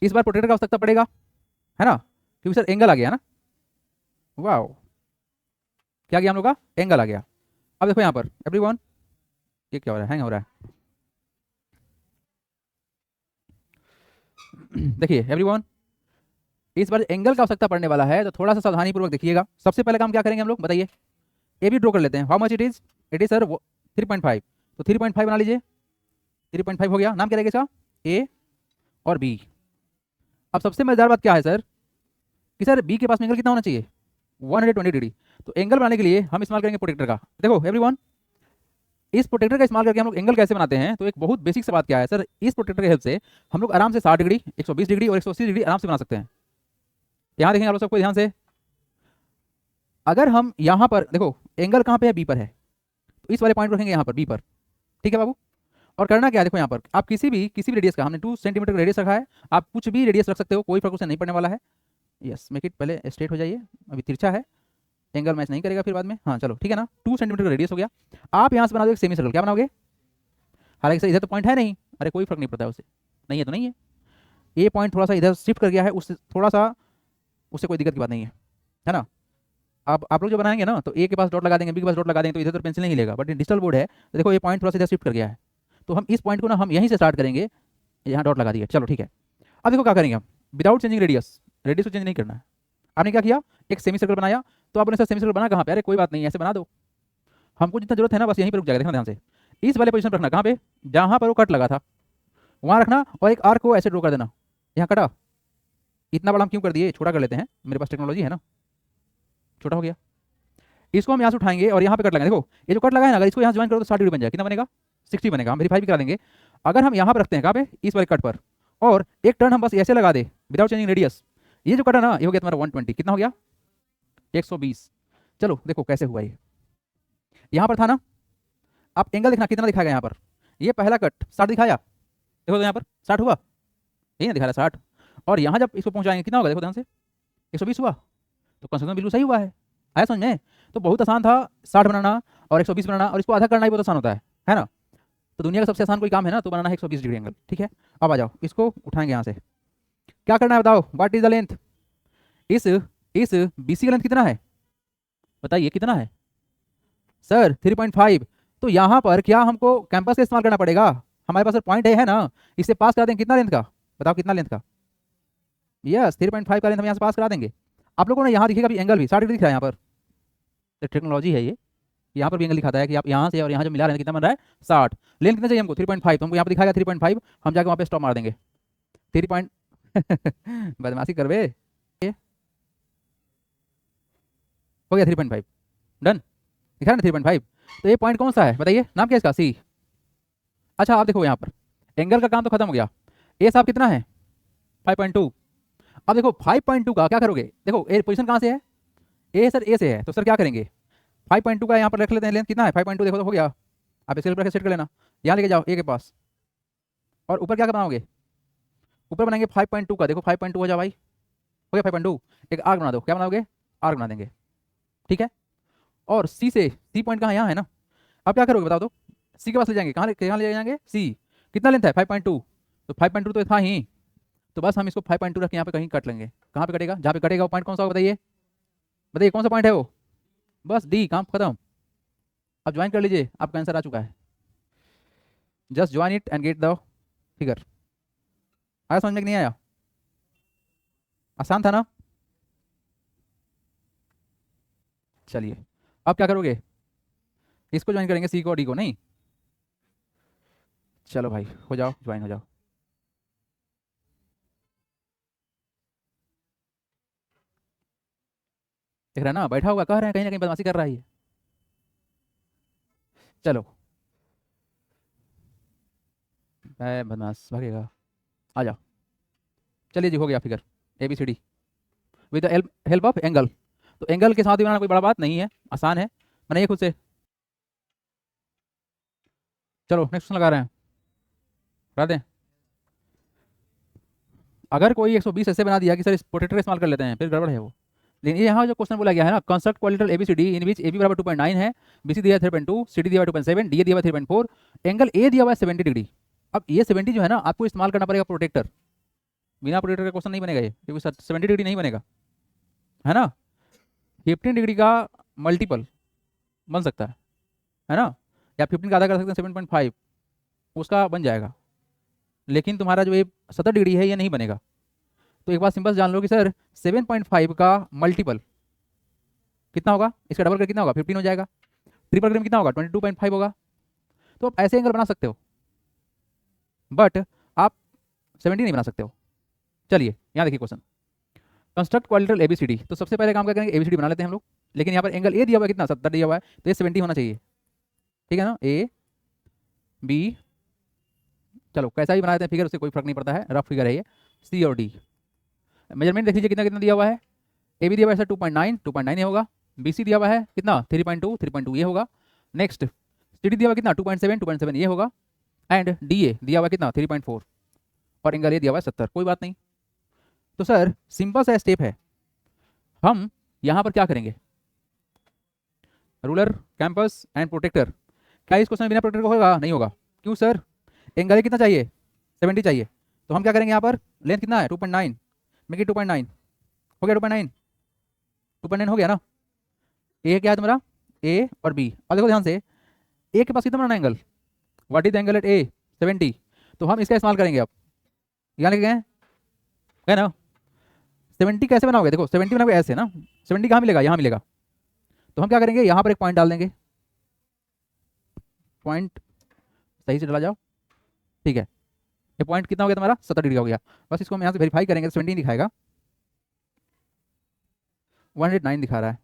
इस बार प्रोटेक्टर का आवश्यकता पड़ेगा, है ना, क्योंकि सर एंगल आ गया ना, वाह, क्या गया हम लोग का, एंगल आ गया। अब देखो यहाँ पर एवरीवन, ये क्या हो रहा है, हैंग हो रहा है। देखिए एवरीवन, इस बार एंगल का आवश्यकता पड़ने वाला है, तो थोड़ा सा सावधानी पूर्वक देखिएगा। सबसे पहले काम क्या करेंगे हम लोग, बताइए। ए भी ड्रॉ कर लेते हैं। How much it is sir 3.5, तो 3.5 बना लीजिए। 3.5 हो गया। नाम क्या रहेगा इसका, ए और बी। अब सबसे मजेदार बात क्या है सर, कि सर बी के पास में एंगल कितना होना चाहिए, 120 डिग्री। तो एंगल बनाने के लिए हम इस्तेमाल करेंगे प्रोटेक्टर का। देखो एवरीवन, इस प्रोटेक्टर का इस्तेमाल करके हम लोग एंगल कैसे बनाते हैं, तो एक बहुत बेसिक सी बात क्या है सर, इस प्रोटेक्टर की हेल्प से हम लोग आराम से 60 डिग्री, 120 डिग्री और 180 डिग्री आराम से बना सकते हैं। यहाँ देखेंगे आप लोग सबको ध्यान से, अगर हम यहाँ पर देखो एंगल कहाँ पे है, बी पर है, तो इस वाले पॉइंट रखेंगे यहाँ पर बी पर, ठीक है बाबू। और करना क्या है, देखो यहाँ पर आप किसी भी रेडियस का, हमने 2 सेंटीमीटर का रेडियस रखा है, आप कुछ भी रेडियस रख सकते हो, कोई फर्क उससे नहीं पड़ने वाला है। यस मेक इट, पहले स्ट्रेट हो जाइए, अभी तिरछा है, एंगल मैच नहीं करेगा फिर बाद में। हाँ चलो ठीक है ना, 2 सेंटीमीटर का रेडियस हो गया। आप यहाँ से बना दो एक सेमी सर्कल, क्या बनाओगे, हालांकि सर इधर तो पॉइंट है नहीं, अरे कोई फर्क नहीं पड़ता है उससे, नहीं है तो नहीं है, ये पॉइंट थोड़ा सा इधर शिफ्ट कर गया है, उससे थोड़ा सा, उससे कोई दिक्कत की बात नहीं है ना। आप लोग जो बनाएंगे ना, तो ए के पास डॉट लगा देंगे, बी के पास डॉट लगा देंगे, तो इधर तो पेंसिल नहीं हिलेगा, बट डिजिटल बोर्ड है तो देखो ये पॉइंट थोड़ा सा इधर शिफ्ट कर गया है, तो हम इस पॉइंट को ना हम यहीं से स्टार्ट करेंगे, यहाँ डॉट लगा दिया, चलो ठीक है। अब देखो क्या करेंगे हम, विदाउट चेंजिंग रेडियस, रेडियस को चेंज नहीं करना है। आपने क्या किया, एक सेमी सर्कल बनाया, तो आपने सर सेमी सर्कल बना कहाँ पे, अरे कोई बात नहीं ऐसे बना दो, हमको जितना जरूरत है ना बस यहीं पर रुक जाएगा। देखना ध्यान से, इस वाले पोजीशन पर रखना, कहाँ पे, जहाँ पर वो कट लगा था वहाँ रखना, और एक आर्क को ऐसे ड्रॉ कर देना, यहाँ कटा, इतना बड़ा हम क्यों कर दिए, छोटा कर लेते हैं, मेरे पास टेक्नोलॉजी है ना, छोटा हो गया। इसको हम यहाँ से उठाएंगे और यहाँ पे कट लगाएंगे, देखो ये जो कट लगा है ना, अगर इसको यहाँ ज्वाइन करो तो 60 डिग्री बन जाएगा, कितना बनेगा, 60 बनेगा। हम वेरीफाई भी करा देंगे। अगर हम यहाँ पर रखते हैं, कहाँ पे, इस वाले कट पर, और एक टर्न हम बस ऐसे लगा दे विदाउट चेंजिंग रेडियस, ये जो कट है ना, ये हो गया तुम्हारा 120, कितना हो गया, 120। चलो देखो कैसे हुआ ये, यहाँ पर था ना, आप एंगल देखना कितना दिखाएगा यहाँ पर, ये पहला कट 60 दिखाया, देखो तो यहाँ पर 60 हुआ, यही ना दिखा रहा 60, और यहाँ जब इसको पहुँचाएंगे कितना होगा, देखो ध्यान से 120 हुआ, तो कंसेप्ट बिल्कुल सही हुआ है, आया समझ में। तो बहुत आसान था 60 बनाना और 120 बनाना, और इसको आधा करना ही बहुत आसान होता है ना। तो दुनिया का सबसे आसान कोई काम है ना, तो बनाना है 120 डिग्री एंगल, ठीक है। अब आ जाओ, इसको उठाएंगे यहाँ से, क्या करना है बताओ, व्हाट इज द लेंथ, इस बीसी का लेंथ कितना है, बताइए कितना है सर, 3.5। तो यहाँ पर क्या हमको कैंपस का इस्तेमाल करना पड़ेगा, हमारे पास पॉइंट है ना, इससे पास करा देंगे, कितना लेंथ का बताओ, कितना लेंथ का, यस 3.5 का लेंथ हम यहाँ से पास करा देंगे। आप लोगों ने यहाँ दिखेगा भी एंगल भी 60 डिग्री दिख रहा है यहाँ पर, तो टेक्नोलॉजी है ये, यहाँ पर भी एंगल दिखाता है कि आप यहाँ से और यहाँ जो मिला रहे हैं कितना बन रहा है 60, लेंथ कितना चाहिए हमको 3.5, तो हमको यहाँ पर दिखाएगा 3.5, हम जाकर वहाँ पे स्टॉप मार देंगे 3 पॉइंट बदमाशी करवे, हो गया 3.5 डन, दिखा ना 3.5। तो ये पॉइंट कौन सा है बताइए, नाम क्या है इसका, सी। अच्छा आप देखो यहाँ पर एंगल का काम तो खत्म हो गया, ए साहब कितना है 5.2। अब देखो 5.2 का क्या करोगे, देखो ए पोजीशन कहाँ से है, ए सर ए से है, तो सर क्या करेंगे 5.2 का यहाँ पर रख लेते हैं, लेंथ कितना है 5.2, देखो तो हो गया, आप स्केल पर सेट कर लेना, यहाँ लेके जाओ ए के पास, और ऊपर क्या बनाओगे, ऊपर बनाएंगे 5.2 का, देखो 5.2 हो जाओ भाई, हो गया 5.2, एक आर्क बना दो, क्या बनाओगे, आर्क बना देंगे, ठीक है। और सी से, सी पॉइंट कहाँ यहाँ है ना, अब क्या करोगे बताओ तो, सी के पास ले जाएंगे, कहाँ ले जाएंगे, सी कितना लेंथ है 5.2, तो 5.2 तो था ही, तो बस हम इसको 5.2 रख के यहाँ पे कहीं कट लेंगे, कहाँ पे कटेगा, जहाँ पे कटेगा वो पॉइंट कौन सा होगा बताइए, बताइए कौन सा पॉइंट है वो, बस डी, काम खत्म। अब ज्वाइन कर लीजिए, आपका आंसर आ चुका है, just join it and get the figure. आया समझ में कि नहीं आया, आसान था ना। चलिए अब क्या करोगे, इसको ज्वाइन करेंगे, सी को और डी को नहीं, चलो भाई हो जाओ, ज्वाइन हो जाओ, देख रहे हैं ना, बैठा होगा, कह रहे हैं कहीं ना कहीं बदमाशी कर रहा है ये, चलो मैं बदमाश भागेगा, आ जाओ, चलिए जी हो गया figure A B C D with the help of angle. तो एंगल के साथ ही बनाना कोई बड़ा बात नहीं है, आसान है, बनाइए खुद से। चलो नेक्स्ट क्वेश्चन लगा रहे हैं, करा दें। अगर कोई 120 ऐसे बना दिया कि सर इस प्रोटेक्टर का इस्तेमाल कर लेते हैं, फिर गड़बड़ है वो। लेकिन ये यहाँ जो क्वेश्चन बोला गया है ना, construct quadrilateral ABCD in which A B बराबर 2.9 है, बीसी दिया है 3.2, सीडी दिया है 2.7, डी दिया है 3.4, एंगल ए दिया हुआ है 70 डिग्री। अब ये 70 जो है ना, आपको इस्तेमाल करना पड़ेगा प्रोटेक्टर, बिना प्रोटेक्टर का क्वेश्चन नहीं बनेगा ये, क्योंकि 70 डिग्री नहीं बनेगा। है ना, 15 डिग्री का मल्टीपल बन सकता है ना, या 15 का आधा कर सकते हैं 7.5, उसका बन जाएगा, लेकिन तुम्हारा जो ये 70 डिग्री है ये नहीं बनेगा। तो एक बात सिंपल जान लो कि सर 7.5 का मल्टीपल कितना होगा, इसका डबल करके कितना होगा 15 हो जाएगा, ट्रिपल करके कितना होगा 22.5 होगा। तो आप ऐसे एंगल बना सकते हो, बट आप 70 नहीं बना सकते हो। चलिए यहाँ देखिए क्वेश्चन, कंस्ट्रक्ट क्वाड्रिलेटरल एबीसीडी। तो सबसे पहले काम क्या करेंगे, एबीसीडी बना लेते हैं हम लोग, लेकिन यहाँ पर एंगल ए दिया हुआ है कितना 70 दिया हुआ है, तो ये 70 होना चाहिए, ठीक है ना, ए बी, चलो कैसा भी बना देते हैं फिगर, उससे कोई फर्क नहीं पड़ता है, रफ फिगर है ये, सी और डी। मेजरमेंट देख लीजिए कितना कितना दिया हुआ है, ए बी दिया हुआ है सर 2.9 ये होगा, बी सी दिया हुआ है कितना 3.2 ये होगा, नेक्स्ट सी डी दिया हुआ कितना 2.7 ये होगा, एंड डी ए दिया हुआ कितना 3.4, और एंगल ए दिया हुआ है 70, कोई बात नहीं। तो सर सिंपल सा स्टेप है, हम यहाँ पर क्या करेंगे, रूलर, कैंपस एंड प्रोटेक्टर। क्या इस क्वेश्चन में बिना प्रोटेक्टर का होगा, नहीं होगा, क्यों सर, एंगल ए कितना चाहिए 70 चाहिए, तो हम क्या करेंगे यहाँ पर, लेंथ कितना है 2.9, मेक इट 2.9, हो गया 2.9 हो गया ना। ए क्या है तुम्हारा, ए और बी, और देखो ध्यान से, ए के पास कितना बनाना angle, what is the angle at A 70, तो हम इसका इस्तेमाल करेंगे। अब यहाँ लिखे गए है ना, 70 कैसे बनाओगे, देखो 70 बनाओगे ऐसे ना, 70 कहाँ मिलेगा, यहाँ मिलेगा, तो हम क्या करेंगे यहाँ पर एक पॉइंट डाल देंगे, पॉइंट सही से डाला जाओ, ठीक है, ये पॉइंट कितना हो गया तुम्हारा 70 डिग्री हो गया, बस इसको हम यहाँ से वेरीफाई करेंगे तो 70 दिखाएगा, 109 दिखा रहा है।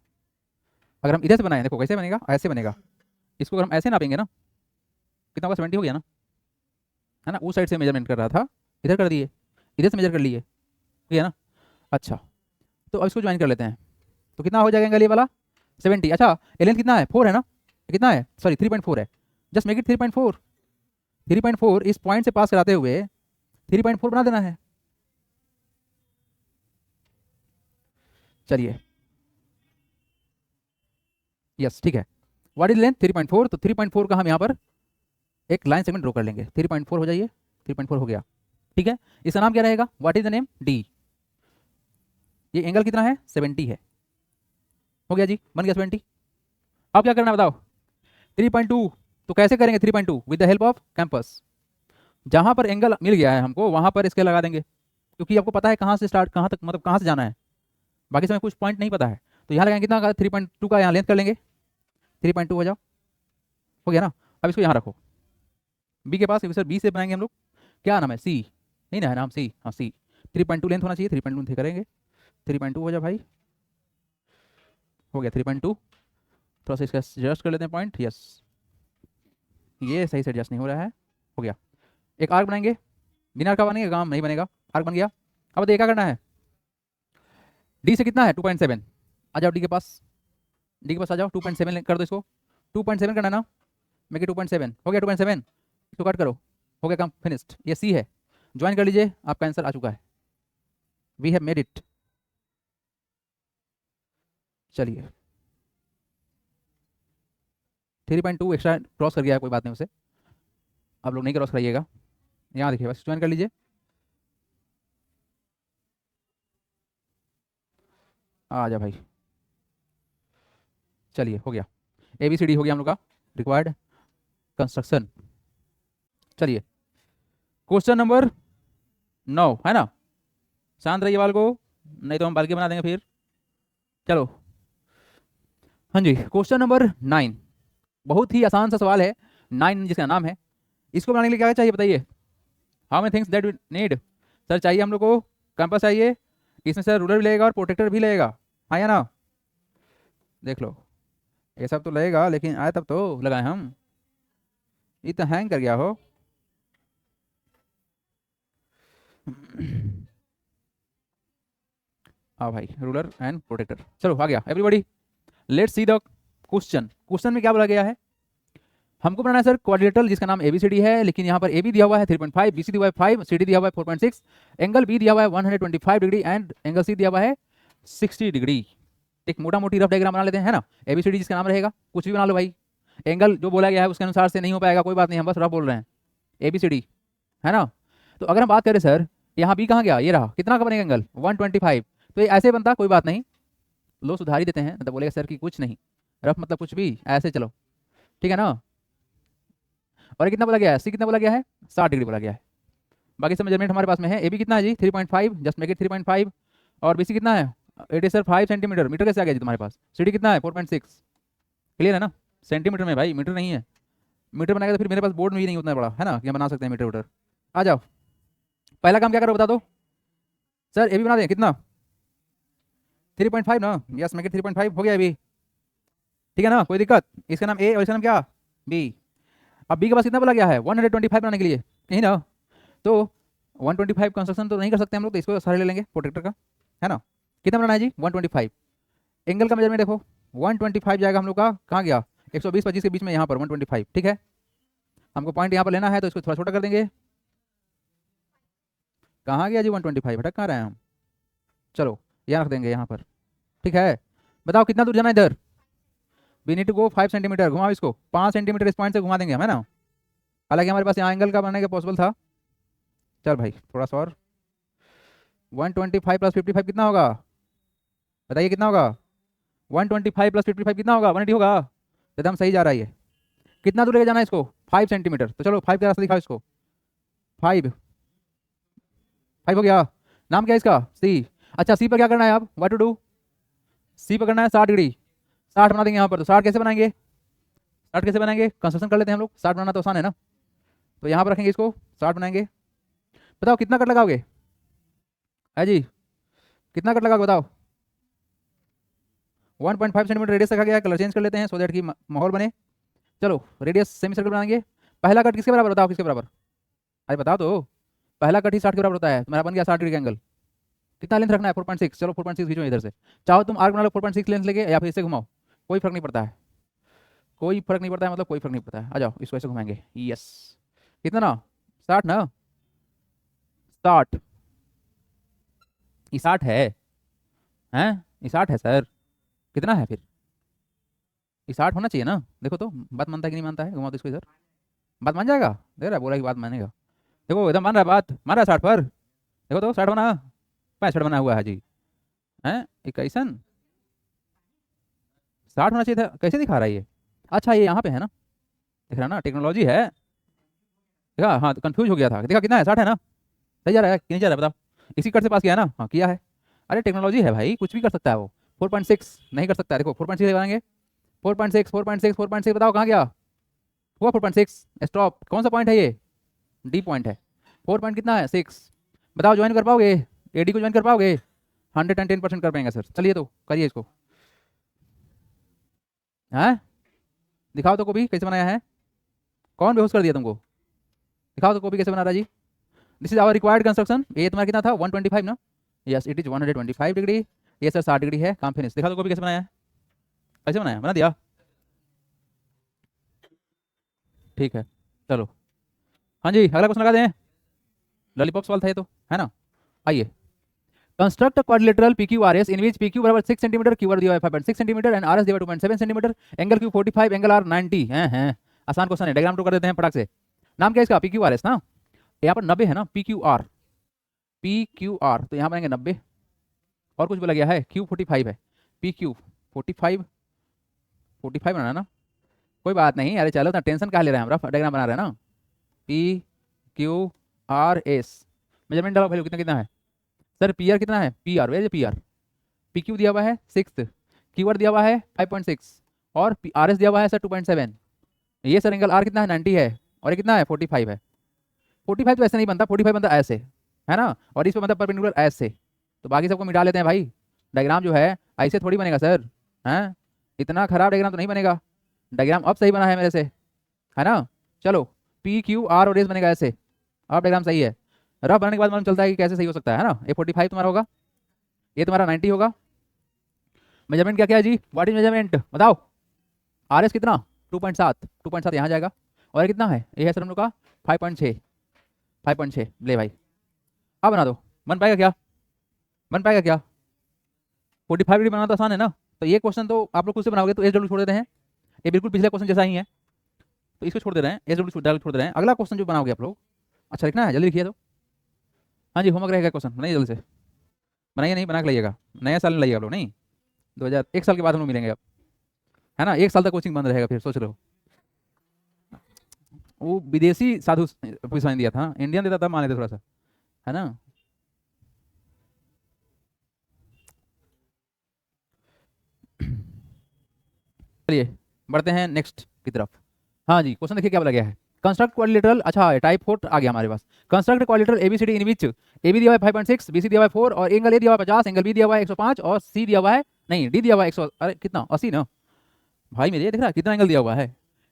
अगर हम इधर से बनाएं, देखो कैसे बनेगा, ऐसे बनेगा, इसको अगर हम ऐसे नापेंगे ना, कितना होगा 70 हो गया ना, है ना, उस साइड से मेजरमेंट कर रहा था, इधर कर दिए, इधर से मेजर कर लिए, ठीक है ना। अच्छा तो अब इसको ज्वाइन कर लेते हैं, तो कितना हो जाएगा एंगल ये वाला 70। अच्छा ये लेंथ कितना है 4 है ना, कितना है सॉरी 3.4 है, जस्ट मेक इट 3.4, 3.4 इस पॉइंट से पास कराते हुए 3.4 बना देना है। चलिए यस ठीक है, व्हाट इज लेंथ 3.4, तो 3.4 का हम यहाँ पर एक लाइन सेगमेंट ड्रॉ कर लेंगे, 3.4 हो जाइए, 3.4 हो गया, ठीक है, इसका नाम क्या रहेगा, what is the name D, ये एंगल कितना है 70 है, हो गया जी, बन गया 70। अब क्या करना है बताओ, 3.2, तो कैसे करेंगे 3.2 with the help off campus, जहां पर एंगल मिल गया है हमको वहां पर इसके लगा देंगे, क्योंकि आपको पता है कहाँ से स्टार्ट कहाँ तक, मतलब कहाँ से जाना है, बाकी समय कुछ पॉइंट नहीं पता है, तो यहाँ लगाएंगे कितना, 3.2 का यहाँ लेंथ कर लेंगे, 3.2 हो जाओ, हो गया ना। अब इसको यहाँ रखो, बी के पास, सर बी से बनाएंगे हम लोग, क्या नाम है सी, नहीं ना है नाम सी, हाँ सी, 3.2 लेंथ होना चाहिए, 3.2 करेंगे, 3.2 हो जाए भाई, हो गया 3.2, थोड़ा सा इसका एडजस्ट कर लेते हैं पॉइंट, यस ये सही से एडजस्ट नहीं हो रहा है, हो गया। एक आर्क बनाएंगे, बिना आर्क का बनेगा काम नहीं बनेगा, आर्क बन गया। अब देखिए क्या करना है, डी से कितना है 2.7, आ जाओ डी के पास, डी के पास आ जाओ, 2.7 कर दो इसको, 2.7 करना ना, मेक इट 2.7, हो गया 2.7, इसको कट करो, हो गया काम फिनिश्ड, ये सी है, ज्वाइन कर लीजिए, आपका आंसर आ चुका है, वी हैव मेड इट। चलिए 3.2 एक्स्ट्रा क्रॉस कर गया है, कोई बात नहीं उसे, आप लोग नहीं क्रॉस कराइएगा, यहाँ देखिए बस ज्वाइन कर लीजिए, आ जा भाई, चलिए हो गया, ए बी सी डी हो गया हम लोग का रिक्वायर्ड कंस्ट्रक्शन। चलिए क्वेश्चन नंबर 9 है ना, शांत रहिए बाल को, नहीं तो हम बाल के बना देंगे फिर। चलो हाँ जी, क्वेश्चन नंबर 9 बहुत ही आसान सा सवाल है, 9 जिसका नाम है, इसको बनाने के लिए क्या चाहिए बताइए, how many things that we need, sir चाहिए हम लोग को कैंपस चाहिए, इसमें सर रूलर भी लगेगा और प्रोटेक्टर भी लगेगा, हाँ या ना, देख लो ये सब तो लगेगा, लेकिन आए तब तो लगाए हम, ये तो हैंग कर गया हो हाँ भाई, रूलर एंड प्रोटेक्टर, चलो आ गया everybody, let's see the question. Question में क्या बोला गया है, हमको बनाना है सर क्वाड्रिलेटरल जिसका नाम एबीसीडी है, लेकिन यहाँ पर ए बी दिया हुआ है 3.5, बी सी दिया हुआ है 5, सी डी दिया हुआ है 4.6, एंगल बी दिया हुआ है 125 डिग्री एंड एंगल सी दिया हुआ है 60 डिग्री। एक मोटा मोटी रफ डायग्राम बना लेते हैं, है ना, एबीसीडी जिसका नाम रहेगा, कुछ भी बना लो भाई, एंगल जो बोला गया है उसके अनुसार से नहीं हो पाएगा, कोई बात नहीं, हम बस रफ बोल रहे हैं, एबीसीडी है ना। तो अगर हम बात करें सर यहाँ बी कहाँ गया, ये रहा, कितना का बनेगा एंगल 125, तो ये ऐसे बनता, कोई बात नहीं, लो सुधार ही देते हैं, तो बोलेगा सर कि कुछ नहीं, रफ मतलब कुछ भी, ऐसे चलो, ठीक है ना। और ये कितना बोला गया है, सी कितना बोला गया है, 60 डिग्री बोला गया है। बाकी सब मेजरमेंट हमारे पास में है। ए बी कितना है जी, 3.5, जस्ट मेक इट 3.5। और बी सी कितना है, it is sir 5 centimetre. Metre कैसे आ गया जी तुम्हारे पास, सी डी कितना है 4.6। क्लियर है ना, सेंटीमीटर में भाई, मीटर नहीं है। मीटर बनाएगा तो फिर मेरे पास बोर्ड में भी नहीं उतना बड़ा है ना कि हम बना सकते हैं मीटर वीटर। आ जाओ, पहला काम क्या करो बता दो सर, ए बी बना दें कितना, 3.5 ना, यस मेक इट 3.5 हो गया ए बी, ठीक है ना, कोई दिक्कत। इसका नाम ए और इसका नाम क्या, बी। अब बी के पास कितना बोला गया है, 125 बनाने के लिए, यही ना। तो 125 कंस्ट्रक्शन तो नहीं कर सकते हम लोग, तो इसको सारे ले लेंगे प्रोटेक्टर का, है ना। कितना बनाना है जी, 125। एंगल का मेजरमेंट देखो, 125 जाएगा हम लोग का, कहाँ गया, 120-25 के बीच में, यहाँ पर 125, ठीक है। हमको पॉइंट यहाँ पर लेना है, तो इसको थोड़ा छोटा कर देंगे। कहाँ गया जी 125, भटक कहाँ रहे हैं हम। चलो यहाँ रख देंगे यहाँ पर, ठीक है। बताओ कितना दूर जाना है इधर, we need to go 5 centimetre. घुमाओ इसको 5 सेंटीमीटर, इस पॉइंट से घुमा देंगे हम, है ना। हालांकि हमारे पास यहाँ एंगल का बनाने का पॉसिबल था। चल भाई थोड़ा सा और, 125 प्लस 55 कितना होगा, बताइए कितना होगा, 125 प्लस 55 कितना होगा, 180 होगा। एकदम सही जा रहा है ये। कितना दूर लेके जाना है इसको, 5 सेंटीमीटर। तो चलो 5 का रास्ता दिखाओ इसको, 5 5 हो गया। नाम क्या है इसका, सी। अच्छा सी पर क्या करना है अब, व्हाट टू डू, सी पर करना है 60 डिग्री। 60 बना देंगे यहाँ पर। तो 60 कैसे बनाएंगे, 60 कैसे बनाएंगे, कंस्ट्रक्शन कर लेते हैं हम लोग। 60 बनाना तो आसान है ना, तो यहाँ पर रखेंगे इसको, 60 बनाएंगे। बताओ कितना कट लगाओगे, है जी, कितना कट लगाओगे बताओ। 1.5 सेंटीमीटर रेडियस रखा गया है। कलर चेंज कर लेते हैं सो दैट कि माहौल बने। चलो रेडियस सेमी सर्कल बनाएंगे। पहला कट किसके बराबर, बताओ किसके बराबर, अरे बताओ तो। पहला कट ही 60 के बराबर होता है, तो मेरा बन गया 60 डिग्री का एंगल। कितना लेंथ रखना है, 4.6। चलो 4.6 खींचो इधर से। चाहो तुम आर्क बना लो 4.6 लेंथ लेके, या फिर इससे घुमाओ, कोई फर्क नहीं पड़ता है, कोई फर्क नहीं पड़ता है, मतलब कोई फर्क नहीं पड़ता है। आ जाओ इसको ऐसे घुमाएंगे, यस। कितना ना, 60 ना, 60, ये 60 है, ये 60 है सर। कितना है फिर, ये 60 होना चाहिए ना। देखो तो बात मानता है कि नहीं मानता है, घुमाओ तो इसको इधर, बात मान जाएगा, देख रहा है, बोला कि बात मानेगा। देखो एकदम मान रहा है, बात मान रहा है 60 पर। देखो तो 60 बना, 65 बना हुआ है जी, हैं ये कैसन, 60 होना चाहिए था, कैसे दिखा रहा है ये। अच्छा ये यहाँ पे है ना, दिख रहा है ना, टेक्नोलॉजी है। देखा, हाँ तो कंफ्यूज हो गया था। देखा कितना है, 60 है ना, सही जा रहा है कि नहीं जा रहा है बताओ। इसी कट से पास किया है ना, हाँ किया है। अरे टेक्नोलॉजी है भाई, कुछ भी कर सकता है वो। 4.6 नहीं कर सकता है, देखो 4.6 बनाएंगे, 4.6 4.6 4.6 बताओ कहाँ गया, हुआ 4.6। स्टॉप, कौन सा पॉइंट है ये, डी पॉइंट है। 4 पॉइंट कितना है, 6। बताओ ज्वाइन कर पाओगे, एडी को ज्वाइन कर पाओगे, 110% कर पाएंगे सर। चलिए तो करिए इसको, हैं दिखाओ तो कॉपी कैसे बनाया है, कौन बेहोश कर दिया तुमको, दिखाओ तो कॉपी कैसे बना रहा है जी। This is our required construction. ये तुम्हारा कितना था, 125 ना, यस इट इज 125 डिग्री। ये सर 60 डिग्री है, काम फिनिश। दिखा तो कॉपी कैसे बनाया है, कैसे बनाया, बना दिया, ठीक है। चलो हाँ जी अगला क्वेश्चन लगा दें, लॉलीपॉप सवाल था ये तो, है ना। आइए, construct quadrilateral PQRS in which PQ बराबर 6 सेंटीमीटर, QR दिया है 5.6 सेंटीमीटर एंड RS दिया है 2.7 centimetre, angle Q 45, angle R 90 हैं। आसान क्वेश्चन है, डायग्राम ड्रॉ कर देते हैं फटाक से। नाम क्या है इसका, PQRS ना, यहाँ पर 90 है ना, PQR तो यहाँ बनेंगे 90। और कुछ बोला गया है, Q 45 है, PQ 45 बनाना ना, कोई बात नहीं, अरे चलो ना, टेंशन कहाँ ले रहे हैं, हम रफ डायग्राम बना रहे हैं ना। PQRS मेजरमेंट डालो वैल्यू कितना कितना है सर, PR कितना है, PR वेरी PR, PQ दिया हुआ है 6, QR दिया हुआ है 5.6 और RS दिया हुआ है सर 2.7। ये सर एंगल R कितना है, 90 है, और ये कितना है 45 है। 45 तो ऐसे नहीं बनता, 45 बनता ऐसे, है ना, और इस पे बनता परपेंडिकुलर ऐसे। तो बाकी सबको मिटा लेते हैं भाई, डायग्राम जो है ऐसे थोड़ी बनेगा सर, हैं इतना खराब डायग्राम तो नहीं बनेगा। डायग्राम अब सही बना है मेरे से, है ना। चलो PQR और एस बनेगा ऐसे, अब डायग्राम सही है। रफ बनाने के बाद मालूम चलता है कि कैसे सही हो सकता है ना। ये 45 तुम्हारा होगा, ये तुम्हारा 90 होगा। मेजरमेंट क्या क्या है जी, व्हाट इज मेजरमेंट बताओ। RS कितना 2.7 यहाँ जाएगा, और ये कितना है, ये है सर हम लोग का 5.6 ले भाई। अब बना दो, बन पाएगा क्या, बन पाएगा क्या, 45 डिग्री बनाना तो आसान है ना। तो ये क्वेश्चन तो आप लोग खुद से बनाओगे, तो SW छोड़ देते हैं, ये बिल्कुल पिछले क्वेश्चन जैसा ही है, तो इसको छोड़ दे रहे हैं, SW छोड़ दे रहे हैं। अगला क्वेश्चन जो बनाओगे आप लोग, अच्छा लिखना है, जल्दी लिखिए तो। हाँ जी होमवर्क रहेगा, क्वेश्चन बनाइए जल्दी से, बनाइए नहीं बना के लाइएगा, नया साल में लाइएगा आप लोग नहीं, एक साल के बाद हम लोग मिलेंगे अब, है ना। एक साल तक कोचिंग बंद रहेगा, फिर सोच रहे हो। वो विदेशी साधु पैसा नहीं दिया था, इंडियन देता तब माने थे थोड़ा सा, है ना। चलिए बढ़ते हैं नेक्स्ट की तरफ। हाँ जी, क्वेश्चन देखिए क्या बोला गया है। कंस्ट्रक्ट क्वाड्रिलेटरल, अच्छा टाइप 4 आ गया हमारे पास। Construct quadrilateral ABCD in which A B दिया हुआ है 5.6, बी सी दिया हुआ है 4 और एंगल ए दिया हुआ है 50, एंगल बी दिया हुआ है 105 और सी दिया हुआ है, नहीं डी दिया हुआ है 100, अरे कितना 80 ना भाई मेरे, देख रहा कितना एंगल दिया हुआ है।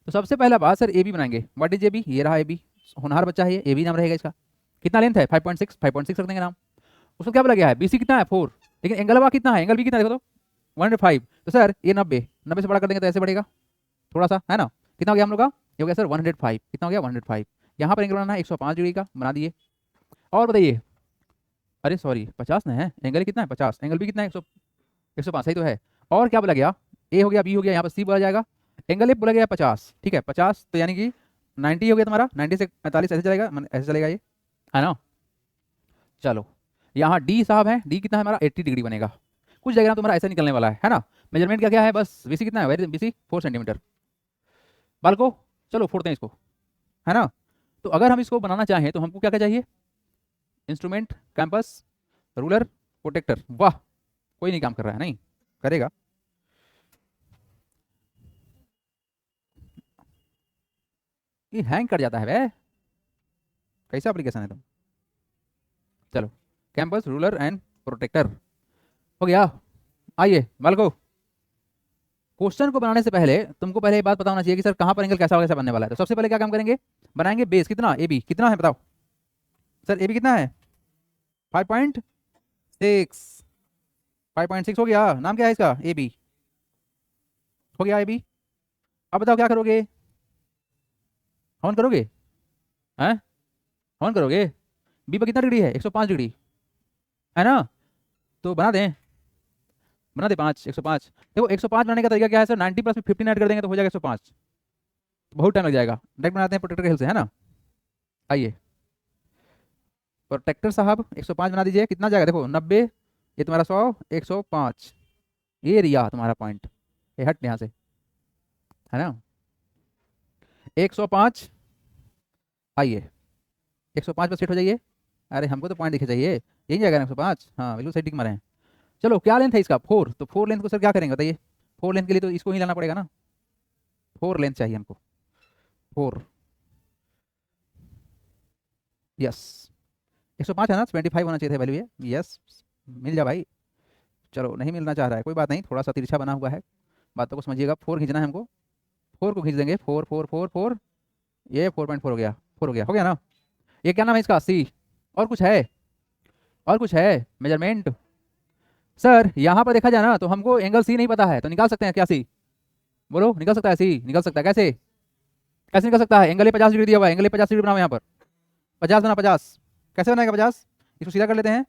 तो सबसे पहला बात सर ए बी बनाएंगे। व्हाट इज ए बी, ये रहा ए बी, होनहार बच्चा है ये, ए बी नाम रहेगा इसका। कितना लेंथ है 5.6, 5.6 रख देंगे नाम। उसको क्या बोला गया है, बी सी कितना है 4, लेकिन एंगल बा कितना है, एंगल बी कितना देखो तो 105, तो सर ये 90 से बड़ा कर देंगे तो ऐसे बढ़ेगा थोड़ा सा, है ना। कितना हो गया हम लोग का, ये हो गया सर 105, कितना हो गया 105। यहाँ पर एंगल बनाना है 105 डिग्री का, बना दिए। और बताइए, अरे सॉरी 50 ना है, एंगल कितना है 50, एंगल भी कितना है 105, सही तो है। और क्या बोला गया, ए हो गया, बी हो गया, यहाँ पर सी बोला जाएगा, एंगल ए बोला गया 50, ठीक है 50, तो यानी कि 90 हो गया तुम्हारा, 90 से 45 ऐसे चलेगा, ऐसे चलेगा ये, है ना। चलो यहाँ डी साहब है, डी कितना है हमारा 80 डिग्री बनेगा। कुछ डायग्राम तुम्हारा ऐसा निकलने वाला है ना। मेजरमेंट क्या क्या है, बस बीसी कितना है, बीसी 4 सेंटीमीटर। बाल को चलो फोड़ते हैं इसको, है ना। तो अगर हम इसको बनाना चाहें तो हमको क्या क्या चाहिए, इंस्ट्रूमेंट, कैंपस, रूलर, प्रोटेक्टर। वाह, कोई नहीं काम कर रहा है, नहीं करेगा। ये हैंग कर जाता है वे, कैसा एप्लीकेशन है तुम। चलो कैंपस, रूलर एंड प्रोटेक्टर हो गया। आइए बालको, क्वेश्चन को बनाने से पहले तुमको पहले ये बात पता होना चाहिए कि सर कहाँ पर एंगल कैसा कैसा बनने वाला है। तो सबसे पहले क्या काम करेंगे, बनाएंगे बेस, कितना ए बी कितना है बताओ सर, ए बी कितना है 5.6, 5.6 हो गया, नाम क्या है इसका ए बी, हो गया ए बी। अब बताओ क्या करोगे, हवन करोगे, हैं हवन करोगे। बी पर कितना डिग्री है 105 डिग्री, है ना। तो बना दे 5, 105। देखो 105 बनाने का तरीका क्या है सर, 90 प्लस में 15 ऐड कर देंगे तो हो जाएगा 105, बहुत टाइम लग जाएगा। डायरेक्ट बनाते हैं प्रोटेक्टर के हेल्प से, है ना। आइए प्रोटेक्टर साहब 105 बना दीजिए, कितना जाएगा देखो 90, ये तुम्हारा 100, 105, ये रिया तुम्हारा पॉइंट, ये हट यहाँ से, है ना 105। आइए 105 पर सेट हो जाइए। अरे हमको तो पॉइंट दिखे चाहिए, यही जाएगा ना 105, हाँ बिल्कुल सही टिक मारे हैं। चलो क्या लेंथ है इसका 4, तो 4 लेंथ को सर क्या करेंगे बताइए, 4 लेंथ के लिए तो इसको ही लाना पड़ेगा ना, 4 लेंथ चाहिए हमको, 4, यस 105 है ना, 25 होना चाहिए था वैल्यू ये, यस मिल जा भाई। चलो नहीं मिलना चाह रहा है, कोई बात नहीं, थोड़ा सा तिरछा बना हुआ है, बातों को समझिएगा। 4 खींचना है हमको, 4 को खींच देंगे, 4 4 4 4, ये 4.4 हो गया, 4 हो गया ना। ये क्या नाम है इसका, सी। और कुछ है, और कुछ है मेजरमेंट। सर यहाँ पर देखा जाए ना तो हमको एंगल सी नहीं पता है, तो निकाल सकते हैं क्या सी, बोलो निकल सकता है सी, निकल सकता है कैसे, कैसे निकल सकता है, एंगल ए 50 डिग्री दिया हुआ है, एंगल ए 50 डिग्री बनाओ यहाँ पर, 50 बना 50, कैसे बनाएगा 50, इसको सीधा कर लेते हैं,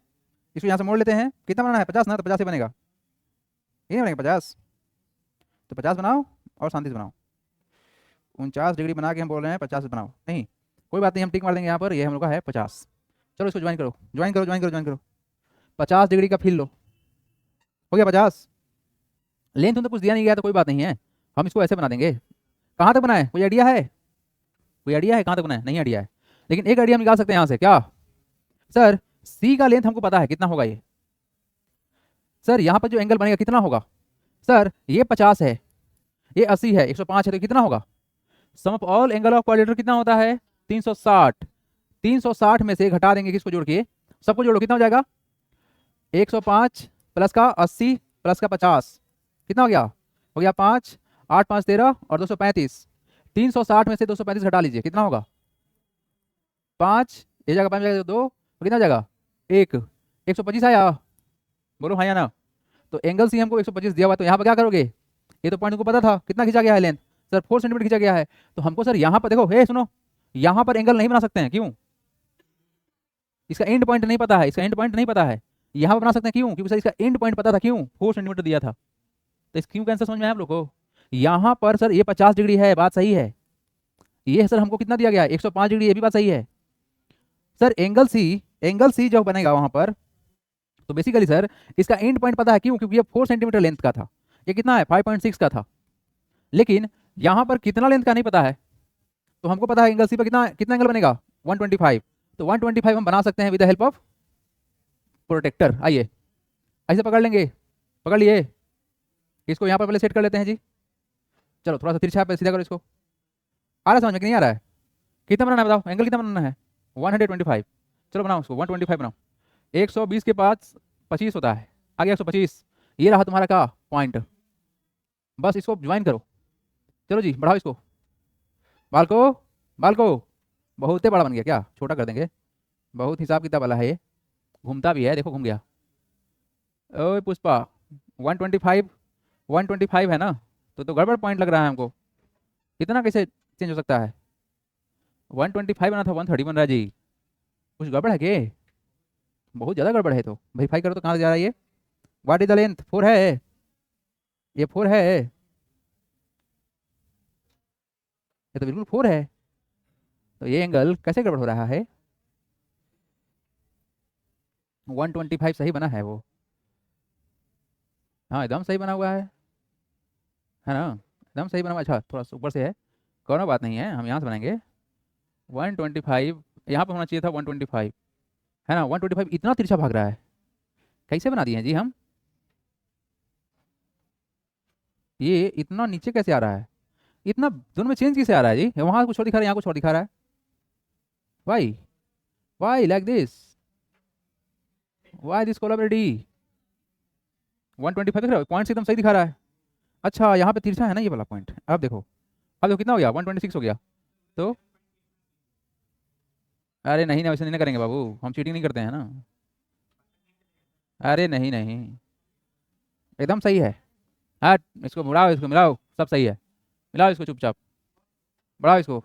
इसको यहाँ से मोड़ लेते हैं, कितना बनाना है 50 ना, तो 50 से बनेगा, ये बनेगा 50, तो 50 बनाओ और शांति से बनाओ। 49 डिग्री बना के हम बोल रहे हैं 50 से बनाओ, नहीं कोई बात नहीं, हम टिक मार देंगे यहाँ पर, ये हम लोग का है 50। चलो इसको ज्वाइन करो ज्वाइन करो ज्वाइन करो ज्वाइन करो, 50 डिग्री का फील लो, हो गया 50। लेंथ तो कुछ दिया नहीं गया तो कोई बात नहीं है, हम इसको ऐसे बना देंगे। कहाँ तक बनाए, कोई आइडिया है, कोई आइडिया है कहाँ तक बनाए, नहीं आइडिया है, लेकिन एक आइडिया हम निकाल सकते हैं यहाँ से, क्या सर सी का लेंथ हमको पता है कितना होगा ये, सर यहाँ पर जो एंगल बनेगा कितना होगा, सर ये 50 है, ये 80 है, 105 है, तो कितना होगा, sum of all angle of quadrilateral कितना होता है 360, 360 में से घटा देंगे किसको जोड़ के, सबको जोड़ो कितना हो जाएगा 105 प्लस का 80 प्लस का 50, कितना हो गया 5, 8 5 13 और 235, 360 में से 235 घटा लीजिए कितना होगा 5, ये जाएगा 5 जाएगा 2, तो कितना हो जाएगा 1, 125 आया, बोलो हाँ या ना। तो एंगल सी हमको 125 दिया हुआ, तो यहाँ पर क्या करोगे, ये तो पॉइंट को पता था कितना खींचा गया है लेंथ, सर 4 सेंटीमीटर खींचा गया है, तो हमको सर यहाँ पर देखो, हे सुनो यहाँ पर एंगल नहीं बना सकते हैं, क्यों, इसका एंड पॉइंट नहीं पता है, इसका एंड पॉइंट नहीं पता है, यहाँ पर बना सकते हैं क्यों, क्योंकि सर इसका एंड पॉइंट पता था, क्यों 4 सेंटीमीटर दिया था, तो इस क्यों का आंसर समझ में आया आप लोग को। यहाँ पर सर ये 50 डिग्री है, बात सही है, ये सर हमको कितना दिया गया है 105 डिग्री, ये भी बात सही है। सर एंगल सी जो बनेगा वहां पर तो बेसिकली सर इसका एंड पॉइंट पता है क्यों? क्योंकि ये 4 सेंटीमीटर लेंथ का था, ये कितना है 5.6 का था, लेकिन यहाँ पर कितना लेंथ का नहीं पता है। तो हमको पता है एंगल सी पर कितना कितना एंगल बनेगा 125, तो 125 हम बना सकते हैं with the help of protractor. आइए ऐसे पकड़ लेंगे, पकड़ लिए, इसको यहाँ पर पहले सेट कर लेते हैं जी। चलो थोड़ा सा तिरछा पे सीधा करो इसको, आ रहा है समझ में कि नहीं आ रहा है? कितना बनाना है बताओ, एंगल कितना बनाना है 125। चलो बनाओ उसको 125 बनाओ, 120 के पास 25 होता है, आ गया 125, ये रहा तुम्हारा का पॉइंट, बस इसको ज्वाइन करो। चलो जी बढ़ाओ इसको, बाल को बाल को, बहुत ही बड़ा बन गया क्या, छोटा कर देंगे, बहुत हिसाब किताब वाला है ये, घूमता भी है देखो, घूम गया। ओए पुष्पा 125, 125 है ना, तो गड़बड़ पॉइंट लग रहा है हमको, इतना कैसे चेंज हो सकता है? 125 बना था 130 बन रहा है जी, कुछ गड़बड़ है क्या? बहुत ज़्यादा गड़बड़ है, तो वेरीफाई करो तो कहाँ से जा रहा है ये। व्हाट इज द लेंथ, 4 है, ये 4 है, ये तो बिल्कुल 4 है, तो ये एंगल कैसे गड़बड़ हो रहा है? 125 सही बना है वो, हाँ एकदम सही बना हुआ है ना, एकदम सही बना हुआ। अच्छा थोड़ा सा ऊपर से है, कोनो बात नहीं है, हम यहाँ से बनाएंगे 125, यहाँ पर होना चाहिए था 125, है ना। 125 इतना तिरछा भाग रहा है, कैसे बना दिए हैं जी हम? ये इतना नीचे कैसे आ रहा है, इतना दोनों में चेंज कैसे आ रहा है जी? वहाँ कुछ और दिखा रहा है, यहाँ कुछ और दिखा रहा है, why why like this, why this कोलाबिलिटी? 125 दिख रहा है, पॉइंट एकदम सही दिखा रहा है। अच्छा यहाँ पे तिरछा है ना ये वाला पॉइंट, अब देखो, अब देखो कितना हो गया 126 हो गया, तो अरे नहीं ना, वैसे नहीं ना करेंगे बाबू, हम चीटिंग नहीं करते हैं ना, अरे नहीं नहीं, एकदम सही है। हाँ इसको बढ़ाओ, इसको मिलाओ, सब सही है, मिलाओ इसको चुपचाप, बढ़ाओ इसको,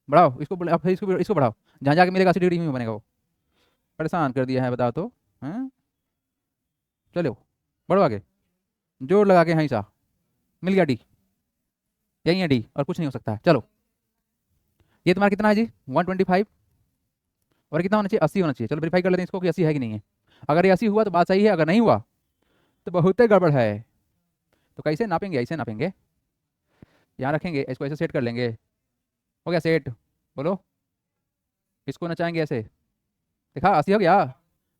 बढ़ाओ इसको, इसको बढ़ाओ, जहाँ जाके मिलेगा 80 डिग्री में बनेगा वो, परेशान कर दिया है बताओ तो, हैं? चलो बढ़ो आगे, जोर लगा के यहीं सा, मिल गया डी, यही है डी और कुछ नहीं हो सकता है। चलो ये तुम्हारा कितना है जी 125, और कितना होना चाहिए 80 होना चाहिए। चलो वेरीफाई कर लेते हैं इसको कि 80 है कि नहीं है, अगर ये 80 हुआ तो बात सही है, अगर नहीं हुआ तो बहुत ही गड़बड़ है। तो कैसे नापेंगे, ऐसे नापेंगे, यहाँ रखेंगे इसको, ऐसे सेट कर लेंगे, हो गया सेट, बोलो, इसको नचाएंगे ऐसे, देखा 80 हो गया,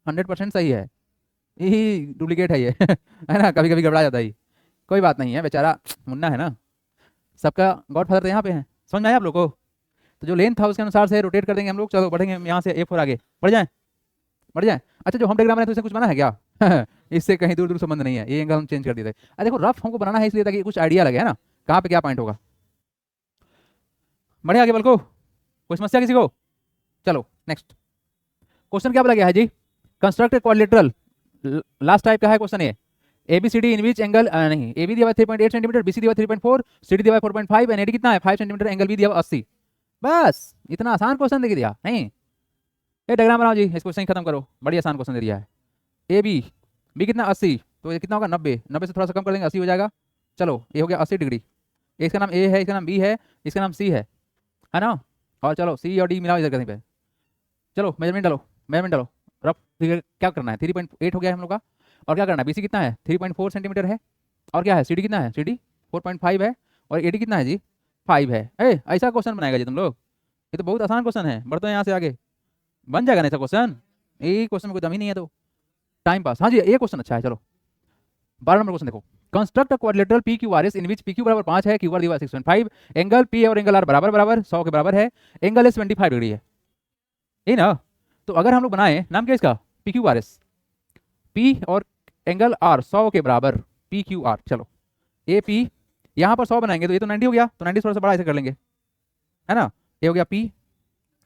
100% सही है, यही डुप्लीकेट है ये है ना, कभी कभी गड़बड़ा जाता है, कोई बात नहीं है, बेचारा मुन्ना है ना, सबका गॉड फादर तो यहाँ पे है, समझ में आया आप लोग को? तो जो लेंथ था उसके अनुसार से रोटेट कर देंगे हम लोग। चलो बढ़ेंगे हम यहाँ से A4 आगे, बढ़ जाए, बढ़ जाए। अच्छा जो हम डायग्राम बनाए थे उससे कुछ बना है क्या इससे कहीं दूर दूर संबंध नहीं है, ये एंगल हम चेंज कर दिए थे। अरे देखो रफ हमको बनाना है इसलिए ताकि कुछ आइडिया लगे, है ना, कहाँ पे क्या पॉइंट होगा। बढ़े आगे बल्को, कोई समस्या किसी को? चलो नेक्स्ट क्वेश्चन क्या बोला गया है जी, construct a quadrilateral, last type का है क्वेश्चन ये, ABCD इन विच एंगल, नहीं AB दिया हुआ 3.8 सेंटीमीटर, BC दिया हुआ 3.4, CD दिया हुआ 4.5 एंड AD कितना है 5 सेंटीमीटर, एंगल B दिया हुआ 80। बस इतना आसान क्वेश्चन दे दिया नहीं, ये डायग्राम बनाओ जी, इस क्वेश्चन खत्म करो, बड़ी आसान क्वेश्चन दे दिया है। AB, B कितना 80, तो ये कितना होगा 90, 90 से थोड़ा सा कम कर देंगे 80 हो जाएगा। चलो ये हो गया 80 डिग्री, इसका नाम A है, इसका नाम B है, इसका नाम C है ना, और चलो C और D मिलाओ इधर कहीं पे, चलो मेजरमेंट डालो, रफ फिगर क्या करना है 3.8 हो गया है हम लोग का, और क्या करना है BC कितना है 3.4 सेंटीमीटर है, और क्या है CD कितना है, CD 4.5 है, और AD कितना है जी 5 है। ऐसा क्वेश्चन बनाएगा जी तुम लोग, ये तो बहुत आसान क्वेश्चन है, बढ़ते हैं यहाँ से आगे, बन जाएगा ना ऐसा क्वेश्चन, ये क्वेश्चन में कोई दम ही नहीं है, तो टाइम पास। हाँ जी ये क्वेश्चन अच्छा है, चलो 12 नंबर क्वेश्चन देखो, construct a quadrilateral PQRS in which PQ बराबर 5 है, QR दिया 6.5, एंगल P और एंगल R बराबर बराबर 100 के बराबर है, एंगल 75 डिग्री है, ये ना। तो अगर हम लोग बनाए, नाम क्या इसका PQRS, P और एंगल R 100 के बराबर PQR, चलो AP यहाँ पर 100 बनाएंगे तो ये तो 90 हो गया, तो 90 थोड़ा सा बड़ा ऐसे कर लेंगे, है ना, ये हो गया P,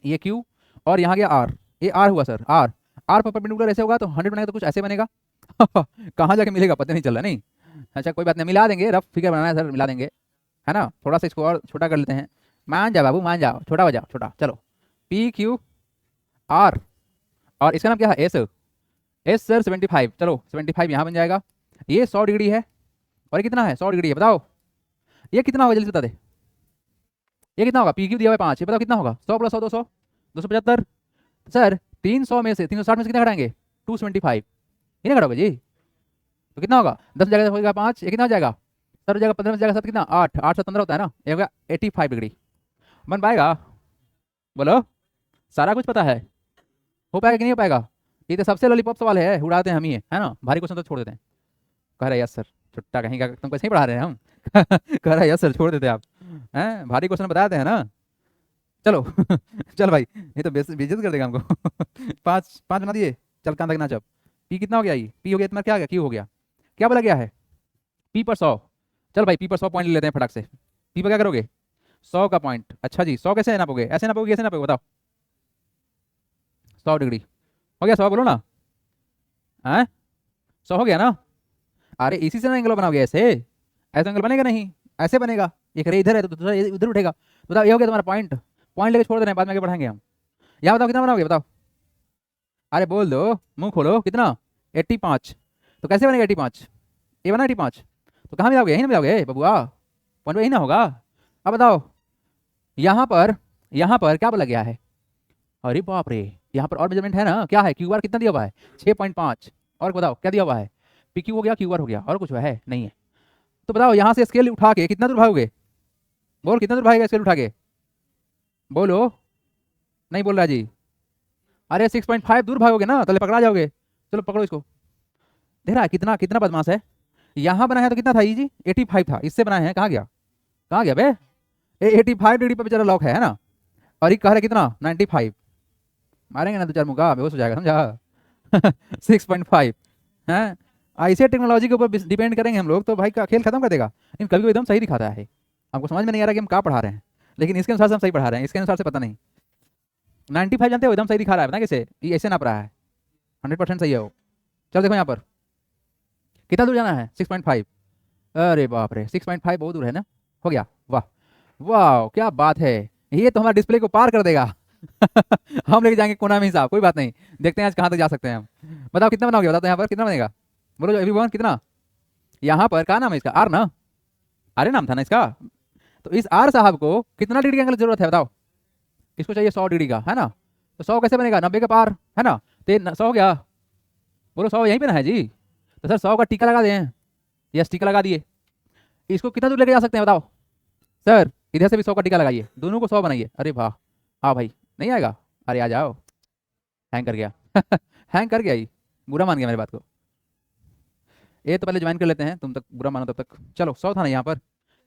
ये Q, और यहाँ गया R, ये R हुआ सर, R पर परपेंडिकुलर ऐसे होगा तो 100 बनाएगा तो कुछ ऐसे बनेगा कहाँ जाके मिलेगा पता नहीं चल रहा, नहीं अच्छा कोई बात नहीं, मिला देंगे, रफ फिगर बनाना है सर, मिला देंगे, है ना, थोड़ा सा इसको और छोटा कर लेते हैं, मान जा बाबू मान जाओ, छोटा हो जाओ छोटा, चलो PQR, और इसका नाम क्या है S सर 75, चलो 75 यहाँ बन जाएगा, ये 100 डिग्री है, और ये कितना है 100 डिग्री है, बताओ ये कितना होगा, जल्दी बता दे, ये कितना होगा, PQ दिया हुआ 5, ये बताओ कितना होगा, 100 + 100 200, 275 सर, 300 में से 360 में से कितना घटाएंगे 275, ये नहीं कटोगे जी, तो कितना होगा 10 जगह होगा 5, ये कितना हो जाएगा 7 हो जाएगा, 15 जगह 7 कितना 8, 8 से 15 होता है ना, ये होगा 85 डिग्री। बन पाएगा? बोलो, सारा कुछ पता है, हो पाएगा कि नहीं हो पाएगा? ये तो सबसे लॉलीपॉप सवाल है, उड़ाते हैं हम ही है ना, भारी क्वेश्चन तो छोड़ देते हैं। कह रहे यस सर, छुट्टा कहीं का, तुमको सही पढ़ा रहे हैं हम। कह रहा है यस सर, छोड़ देते आप हैं, भारी क्वेश्चन बताते हैं ना। चलो चल भाई, ये तो बेइज्जत कर देगा हमको। पाँच पाँच बना दिए, चल कांधा गिना जब। पी कितना हो गया, ये पी हो गया, तुम्हारा क्या आ गया, क्यू हो गया, क्या बोला गया है पी पर 100। चल भाई पी पर 100 पॉइंट ले लेते हैं फटाक से। पी पर क्या करोगे 100 का पॉइंट, अच्छा जी 100 कैसे नापोगे, ऐसे नापोगे कैसे नापोगे बताओ, 100 डिग्री हो गया 100, बोलो ना हैं, 100 हो गया ना। अरे इसी से ना एंगल बनाओगे, ऐसे ऐसे एंगल बनेगा नहीं, ऐसे बनेगा, एक रे इधर है तो दूसरा उधर उठेगा। तो बताओ ये हो गया तुम्हारा पॉइंट, पॉइंट लेके छोड़ दे रहे हैं, बाद में आगे बढ़ाएंगे हम। यहाँ बताओ कितना बनाओगे बताओ, अरे बोल दो, मुंह खोलो, कितना 85। तो कैसे बनेगा 85, ये बना 85, तो कहाँ मिलाओगे, यहीं ना मिलाओगे बबुआ, पॉइंट यही ना होगा। अब बताओ यहाँ पर क्या बोला गया है, अरे बाप रे, यहाँ पर और मेजरमेंट है ना, क्या है क्यू आर कितना दिया हुआ है 6.5, और बताओ क्या दिया हुआ है, पी क्यू हो गया, क्यू आर हो गया, और कुछ है नहीं है। तो बताओ यहाँ से स्केल उठा के कितना दूर भागोगे, बोल कितना दूर भागेगा स्केल उठा के, बोलो, नहीं बोल रहा जी, अरे 6.5 दूर भागोगे ना, तो पकड़ा जाओगे। चलो पकड़ो इसको, देख रहा है कितना कितना बदमाश है। यहाँ बना है तो कितना था ये जी 85 था, इससे बनाए हैं, कहाँ गया, कहाँ गया बे, 85 डिग्री पर बेचारा लॉक है ना, और ये कह रहे कितना 95, मारेंगे ना दो चार मुका, बेहोश हो जाएगा समझा। 6.5 है, ऐसे टेक्नोलॉजी के ऊपर डिपेंड करेंगे हम लोग तो भाई का खेल खत्म कर देगा। लेकिन कभी कभी एकदम सही दिखाता है, हमको समझ में नहीं आ रहा कि हम क्या पढ़ा रहे हैं, लेकिन इसके अनुसार से हम सही पढ़ा रहे हैं, इसके अनुसार से पता नहीं। 95 जानते हो, एकदम सही दिखा रहा है, पता कैसे, ये ऐसे नाप रहा है, 100% सही है वो। चलो देखो यहाँ पर कितना दूर जाना है 6.5, अरे बाप रे 6.5 बहुत दूर है ना, हो गया, वाह वाह क्या बात है, ये तो हमारा डिस्प्ले को पार कर देगा। हम लेके जाएंगे कोना में हिसाब, कोई बात नहीं, देखते हैं आज कहाँ तक जा सकते हैं हम। बताओ कितना बनाओगे, बताओ तो यहाँ पर कितना बनेगा, बोलो एवरीवन कितना, यहाँ पर क्या नाम है इसका, आर ना, आर नाम था ना इसका। तो इस आर साहब को कितना डिग्री एंगल की जरूरत है बताओ, इसको चाहिए 100 डिग्री का है ना, तो 100 कैसे बनेगा, 90 के पार है ना, तो 100 हो गया, बोलो 100 यहीं पे ना है जी, तो सर 100 का टीका लगा दें, यस टीका लगा दिए। इसको कितना दूर लेके जा सकते हैं बताओ, सर इधर से भी 100 का टीका लगाइए, दोनों को 100 बनाइए, अरे वाह, हाँ भाई नहीं आएगा, अरे आ जाओ, हैंग कर गया। हैंग कर गया, ही बुरा मान गया मेरी बात को। ये तो पहले ज्वाइन कर लेते हैं, तुम तक बुरा मानो तब तक। चलो 100 था ना यहाँ पर,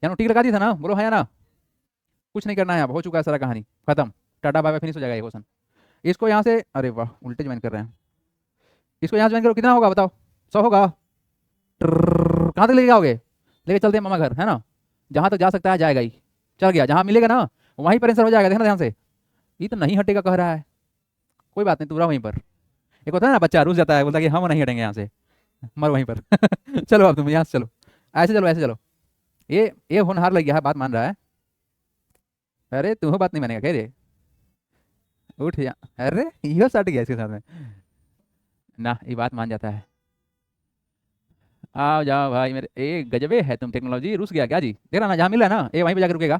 यहाँ टीक लगा दिया था ना, बोलो है या ना, कुछ नहीं करना है, अब हो चुका है सारा कहानी खत्म, टाटा बाय बाय, फिनिश हो जाएगा ये क्वेश्चन। इसको यहाँ से, अरे वाह उल्टे ज्वाइन कर रहे हैं, इसको यहाँ ज्वाइन करो, कितना होगा बताओ, 100 होगा, कहाँ तक लेके जाओगे, लेके चलते हैं मामा घर है ना, जहाँ तक जा सकता है जाएगा ही, चल गया, जहाँ मिलेगा ना वहीं पर आंसर हो जाएगा, देखना ध्यान से, ये तो नहीं हटेगा कह रहा है, कोई बात नहीं तू रहा वहीं पर, एक होता है ना बच्चा रुस जाता है, बोलता है कि हम नहीं हटेंगे यहाँ से, मर वहीं पर। चलो अब तुम यहाँ से चलो, ऐसे चलो ऐसे चलो, ये होनहार लग गया है, बात मान रहा है, अरे तुम बात नहीं मानेगा कह रहे, उठ जा, अरे यो सट गया इसके साथ में, ना ये बात मान जाता है। आओ जाओ भाई मेरे, ए गजबे है तुम, टेक्नोलॉजी रुस गया क्या जी, देख रहा ना जहाँ मिला है ना, ये वहीं पे जाकर रुकेगा,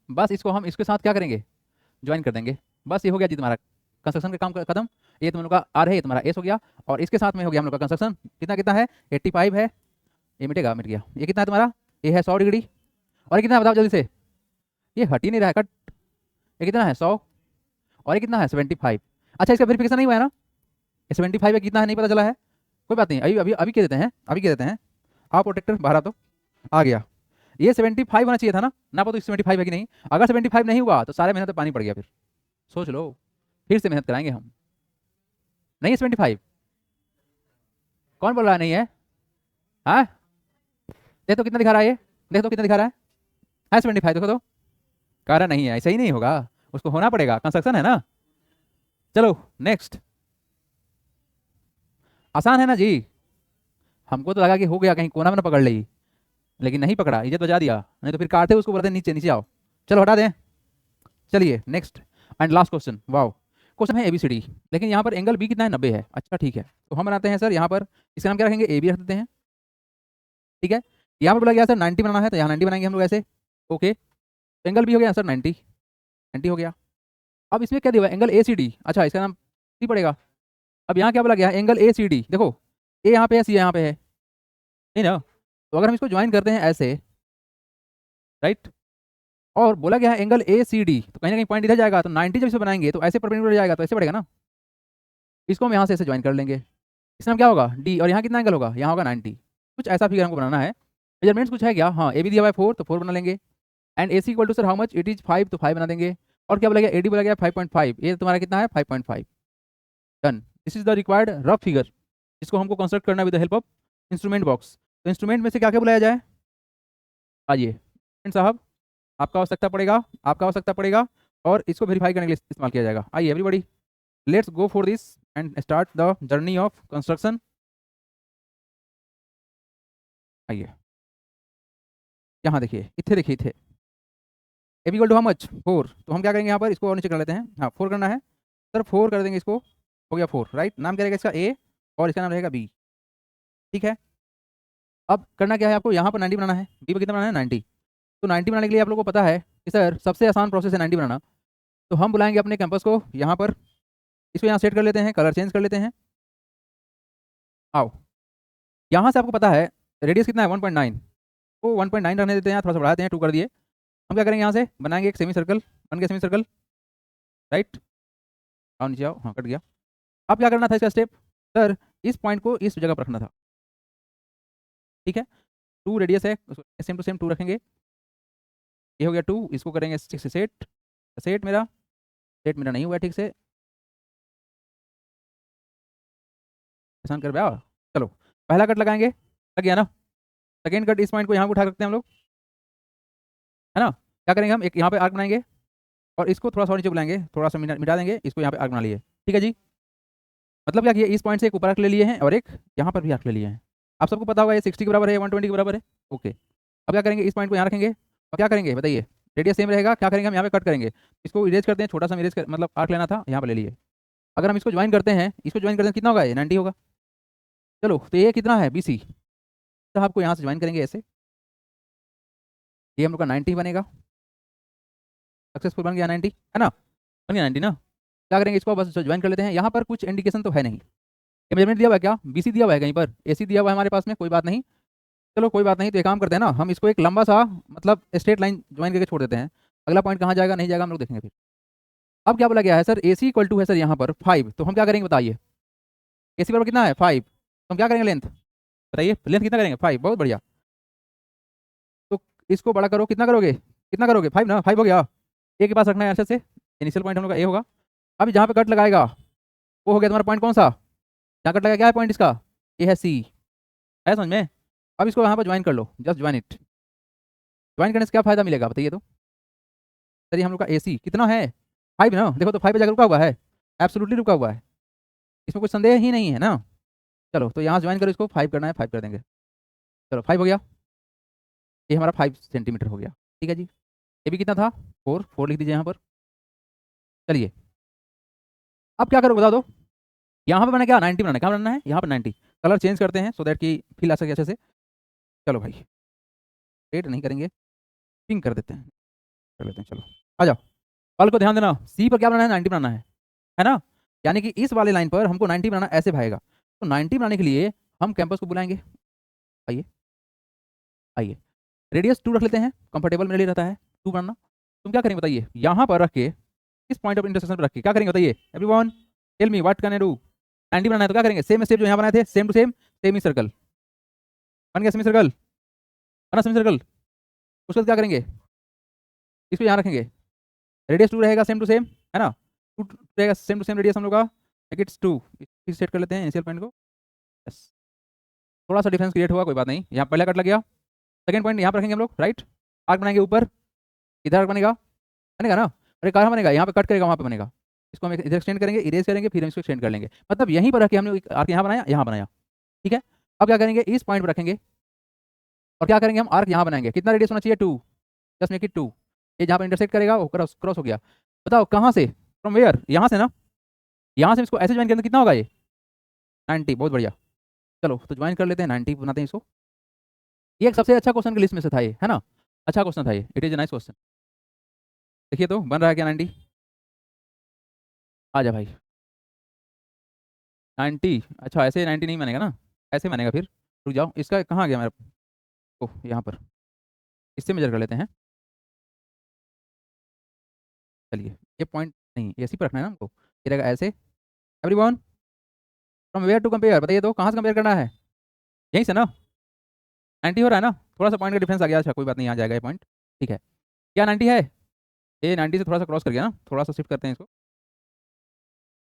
बस इसको हम इसके साथ क्या करेंगे, ज्वाइन कर देंगे, बस ये हो गया जी तुम्हारा कंस्ट्रक्शन का काम खत्म। ये तुम लोग का आर है, ये तुम्हारा एस हो गया, और इसके साथ में हो गया हम लोग का कंस्ट्रक्शन, कितना कितना है 85 है, ये मिटेगा, मिट गया, ये कितना है तुम्हारा, ये है 100 डिग्री, और ये कितना है बताओ जल्दी से, ये हट ही नहीं रहा है कट, ये कितना है 100, और ये कितना है 75। अच्छा इसका वेरिफिकेशन नहीं हुआ है ना, ये 75 है कितना है नहीं पता चला है, कोई बात नहीं, अभी अभी अभी कह देते हैं, अभी कह देते हैं, आप प्रोटेक्टर बाहर तो आ गया, ये 75 होना चाहिए था ना पता 75 है कि नहीं, अगर 75 नहीं हुआ तो सारे मेहनत पे पानी पड़ गया, फिर सोच लो, फिर से मेहनत कराएंगे हम, नहीं है 75, कौन बोल रहा है नहीं है, हाँ देख तो कितना दिखा रहा है, ये देख तो कितना दिखा रहा है 75, देखो तो, कह रहा नहीं है, ऐसा ही नहीं होगा, उसको होना पड़ेगा, कंस्ट्रक्शन है ना। चलो नेक्स्ट, आसान है ना जी, हमको तो लगा कि हो गया कहीं कोना में ना पकड़ ली, लेकिन नहीं पकड़ा, इज्जत बजा दिया, नहीं तो फिर काटते उसको बोलते नीचे नीचे आओ, चलो हटा दें। चलिए next and last question, wow question है एबीसीडी, लेकिन यहाँ पर एंगल बी कितना है 90 है, अच्छा ठीक है, तो हम बनाते हैं सर यहाँ पर, इसका नाम क्या रखेंगे, ए बी रख देते हैं, ठीक है। यहाँ पर बोला गया सर 90 बनाना है, तो यहाँ 90 बनाएंगे हम लोग ऐसे, ओके, एंगल बी हो गया सर 90, 90 हो गया। अब इसमें क्या दिया हुआ है, एंगल ए सी डी, अच्छा इसका नाम सी पड़ेगा, अब यहाँ क्या बोला गया है, एंगल ए सी डी, देखो ए यहाँ पे है, सी यहाँ पे है, नहीं ना। तो अगर हम इसको ज्वाइन करते हैं ऐसे, राइट, और बोला गया है एंगल ए सी डी, तो कहीं ना कहीं पॉइंट इधर जाएगा, तो 90 जब इसे बनाएंगे तो ऐसे परपेंडिकुलर जाएगा, तो ऐसे बढ़ेगा ना। इसको हम यहाँ से ऐसे ज्वाइन कर लेंगे, इसमें हम क्या होगा डी, और यहाँ कितना एंगल होगा, यहाँ होगा 90। कुछ ऐसा फिगर हमको बनाना है। मेजरमेंट्स कुछ है क्या, हाँ ए बी दिया हुआ है 4, तो 4 बना लेंगे। And A C equal to sir how much, it is 5, तो 5 बना देंगे। और क्या बोला गया, ए डी बोला गया 5.5, ये तुम्हारा कितना है 5.5। Done, this is the required rough figure, इसको हमको कंस्ट्रक्ट करना with the help of instrument box. तो इंस्ट्रूमेंट में से क्या क्या बुलाया जाए, आइए साहब, आपका आवश्यकता पड़ेगा, और इसको वेरीफाई करने के लिए इस्तेमाल किया जाएगा। आइए everybody, let's go for this and start the journey of construction. आइए यहाँ देखिए, इथे देखिए, इथे A B equal to how much 4, तो हम क्या करेंगे यहाँ पर, इसको और नीचे कर लेते हैं, हाँ 4 करना है सर, 4 कर देंगे इसको, हो गया 4, राइट। नाम क्या रहेगा इसका ए, और इसका नाम रहेगा बी, ठीक है। अब करना क्या है आपको, यहाँ पर 90 बनाना है, बी पर कितना बनाना है 90। तो 90 बनाने के लिए आप लोगों को पता है कि सर सबसे आसान प्रोसेस है 90 बनाना। तो हम बुलाएंगे अपने कैंपस को यहाँ पर, इसको यहाँ सेट कर लेते हैं, कलर चेंज कर लेते हैं। आओ, यहाँ से आपको पता है रेडियस कितना है 1.9, तो 1.9 रहने देते हैं, थोड़ा सा बढ़ाते हैं, 2 कर दिए। हम क्या करेंगे, यहाँ से बनाएंगे एक सेमी सर्कल, बन गया सेमी सर्कल, राइट। आओ नीचे आओ, हाँ कट गया। अब क्या करना था इसका स्टेप, सर इस पॉइंट को इस जगह पर रखना था, ठीक है। 2 रेडियस है, सेम टू सेम 2 रखेंगे, ये हो गया 2, इसको करेंगे 6 से सेट, सेट मेरा नहीं हुआ ठीक से, आसान कर पाया। चलो पहला कट लगाएंगे, लग गया ना। सेकेंड कट, इस पॉइंट को यहाँ पे उठा रखते हैं हम लोग, है ना। क्या करेंगे हम, एक यहाँ पे आर्क बनाएंगे, और इसको थोड़ा सा और नीचे बुलाएंगे, थोड़ा सा मिटा देंगे, इसको यहाँ पे आर्क बना लिए, ठीक है जी। मतलब क्या किया, इस पॉइंट से एक ऊपर आर्क ले लिए हैं, और एक यहाँ पर भी आर्क ले लिए हैं। आप सबको पता होगा ये 60 के बराबर है, 120 के बराबर है, ओके। अब क्या करेंगे, इस पॉइंट को यहाँ रखेंगे, और क्या करेंगे बताइए, रेडियस सेम रहेगा, क्या करेंगे हम यहाँ पे कट करेंगे, इसको इरेज करते हैं, छोटा सा इरेज कर, मतलब आर्क लेना था, यहाँ पर ले लिए। अगर हम इसको ज्वाइन करते हैं, कितना होगा, ये 90 होगा। चलो तो ये कितना है, BC, तो आपको यहाँ से ज्वाइन करेंगे ऐसे, ये हम लोग का 90 बनेगा, सक्सेसफुल बन गया 90, है ना, बन गया 90 ना। क्या करेंगे, इसको बस ज्वाइन कर लेते हैं। यहाँ पर कुछ इंडिकेशन तो है नहीं, ये मेजरमेंट दिया हुआ है क्या, BC दिया हुआ है कहीं पर, AC दिया हुआ है हमारे पास में, कोई बात नहीं। चलो कोई बात नहीं, तो एक काम करते हैं ना, हम इसको एक लंबा सा मतलब स्ट्रेट लाइन ज्वाइन करके छोड़ देते हैं, अगला पॉइंट कहाँ जाएगा नहीं जाएगा हम लोग देखेंगे फिर। अब क्या बोला गया है सर, AC इक्वल टू है सर यहाँ पर 5, तो हम क्या करेंगे बताइए, AC बराबर कितना है 5, तो हम क्या करेंगे लेंथ, बताइए लेंथ कितना करेंगे 5, बहुत बढ़िया। तो इसको बड़ा करो, कितना करोगे 5 ना, 5 हो गया। ए के पास रखना है अच्छे से, इनिशियल पॉइंट हम लोग का ए होगा। अब जहाँ पे कट लगाएगा वो हो गया तुम्हारा पॉइंट, कौन सा जहाँ कट लगाया, क्या है पॉइंट इसका, ये है C, है समझ में। अब इसको यहाँ पर ज्वाइन कर लो, जस्ट ज्वाइन इट। ज्वाइन करने से क्या फायदा मिलेगा बताइए तो, सर ये हम लोग का AC कितना है 5 ना, देखो तो 5 पे जाकर रुका हुआ है, एब्सोल्युटली रुका हुआ है, इसमें कुछ संदेह ही नहीं है ना। चलो तो यहाँ ज्वाइन करो, इसको 5 करना है, 5 कर देंगे, चलो 5 हो गया, ये हमारा 5 सेंटीमीटर हो गया, ठीक है जी। ये भी कितना था 4 लिख दीजिए यहाँ पर। चलिए अब क्या करो बता दो, यहाँ पे मैंने क्या 90 बनाना है, क्या बनाना है यहाँ पर 90, कलर चेंज करते हैं सो दैट कि फील आ सके अच्छे से। चलो भाई रेड नहीं करेंगे, पिंक कर देते हैं, कर लेते हैं, चलो आ जाओ। पल को ध्यान देना, C पर क्या बनाना है 90 बनाना है ना। यानी कि इस वाले लाइन पर हमको 90 बनाना, ऐसे भागेगा। तो 90 बनाने के लिए हम कैंपस को बुलाएंगे, आइए आइए, रेडियस 2 रख लेते हैं, कंफर्टेबल मेरे लिए रहता है 2 बनाना। तुम क्या करेंगे बताइए, यहाँ पर रख के, इस पॉइंट ऑफ इंटरसेक्शन पर रख के क्या करेंगे बताइए, everyone tell me what can I do. 90 बनाना है तो क्या करेंगे, सेम स्टेप जो यहाँ बनाए थे, same to same, semi circle बन गया, सेमी सर्कल बना, सेमी सर्कल। उसके बाद क्या करेंगे, इसको यहाँ रखेंगे, रेडियस 2 रहेगा सेम टू सेम, है ना, 2 रहेगा सेम टू सेम रेडियस हम लोग का, इट्स 2, सेट कर लेते हैं इनिशियल पॉइंट को, यस। थोड़ा सा डिफरेंस क्रिएट हुआ, कोई बात नहीं, यहाँ पहला कट लग गया, सेकंड पॉइंट यहाँ पर रखेंगे हम लोग, राइट। आर्क बनाएंगे ऊपर, इधर आर्क बनेगा, बनेगा ना, अरे कहाँ बनेगा, यहाँ पे कट करेगा वहाँ पे बनेगा। इसको हम इधर एक्सटेंड करेंगे, इरेज करेंगे, फिर हम इसको एक्सटेंड कर लेंगे, मतलब यहीं पर रख के हमने आर्क यहाँ बनाया, यहाँ बनाया, ठीक है। अब क्या करेंगे, इस पॉइंट पर रखेंगे, और क्या करेंगे हम, आर्क यहाँ बनाएंगे, कितना रेडियस होना चाहिए 2, जस्ट मेक इट 2। ये जहाँ पर इंटरसेक्ट करेगा वो क्रॉस हो गया, बताओ कहाँ से, फ्रॉम वेयर, यहाँ से ना, यहाँ से इसको ऐसे ज्वाइन करने कितना होगा ये 90, बहुत बढ़िया। चलो तो ज्वाइन कर लेते हैं, 90 बनाते हैं इसको। ये एक सबसे अच्छा क्वेश्चन की लिस्ट में से था ये, है ना, अच्छा क्वेश्चन था ये, it is a nice question. देखिए तो बन रहा है क्या 90, आ जा भाई। 90, अच्छा ऐसे 90 नहीं मानेगा ना, ऐसे मानेगा फिर। रुक जाओ, इसका कहाँ गया मेरा, ओह यहाँ पर, इससे मेजर कर लेते हैं। चलिए, ये पॉइंट नहीं, ऐसे ही पर रखना है ना हमको, ये रहेगा ऐसे। Everyone, from where to compare, बताइए तो कहाँ से कंपेयर करना है, यहीं से ना, 90 हो रहा है ना, थोड़ा सा पॉइंट का डिफरेंस आ गया, अच्छा कोई बात नहीं, आ जाएगा ये पॉइंट, ठीक है। क्या 90 है, ये 90 से थोड़ा सा क्रॉस कर गया ना, थोड़ा सा शिफ्ट करते हैं इसको,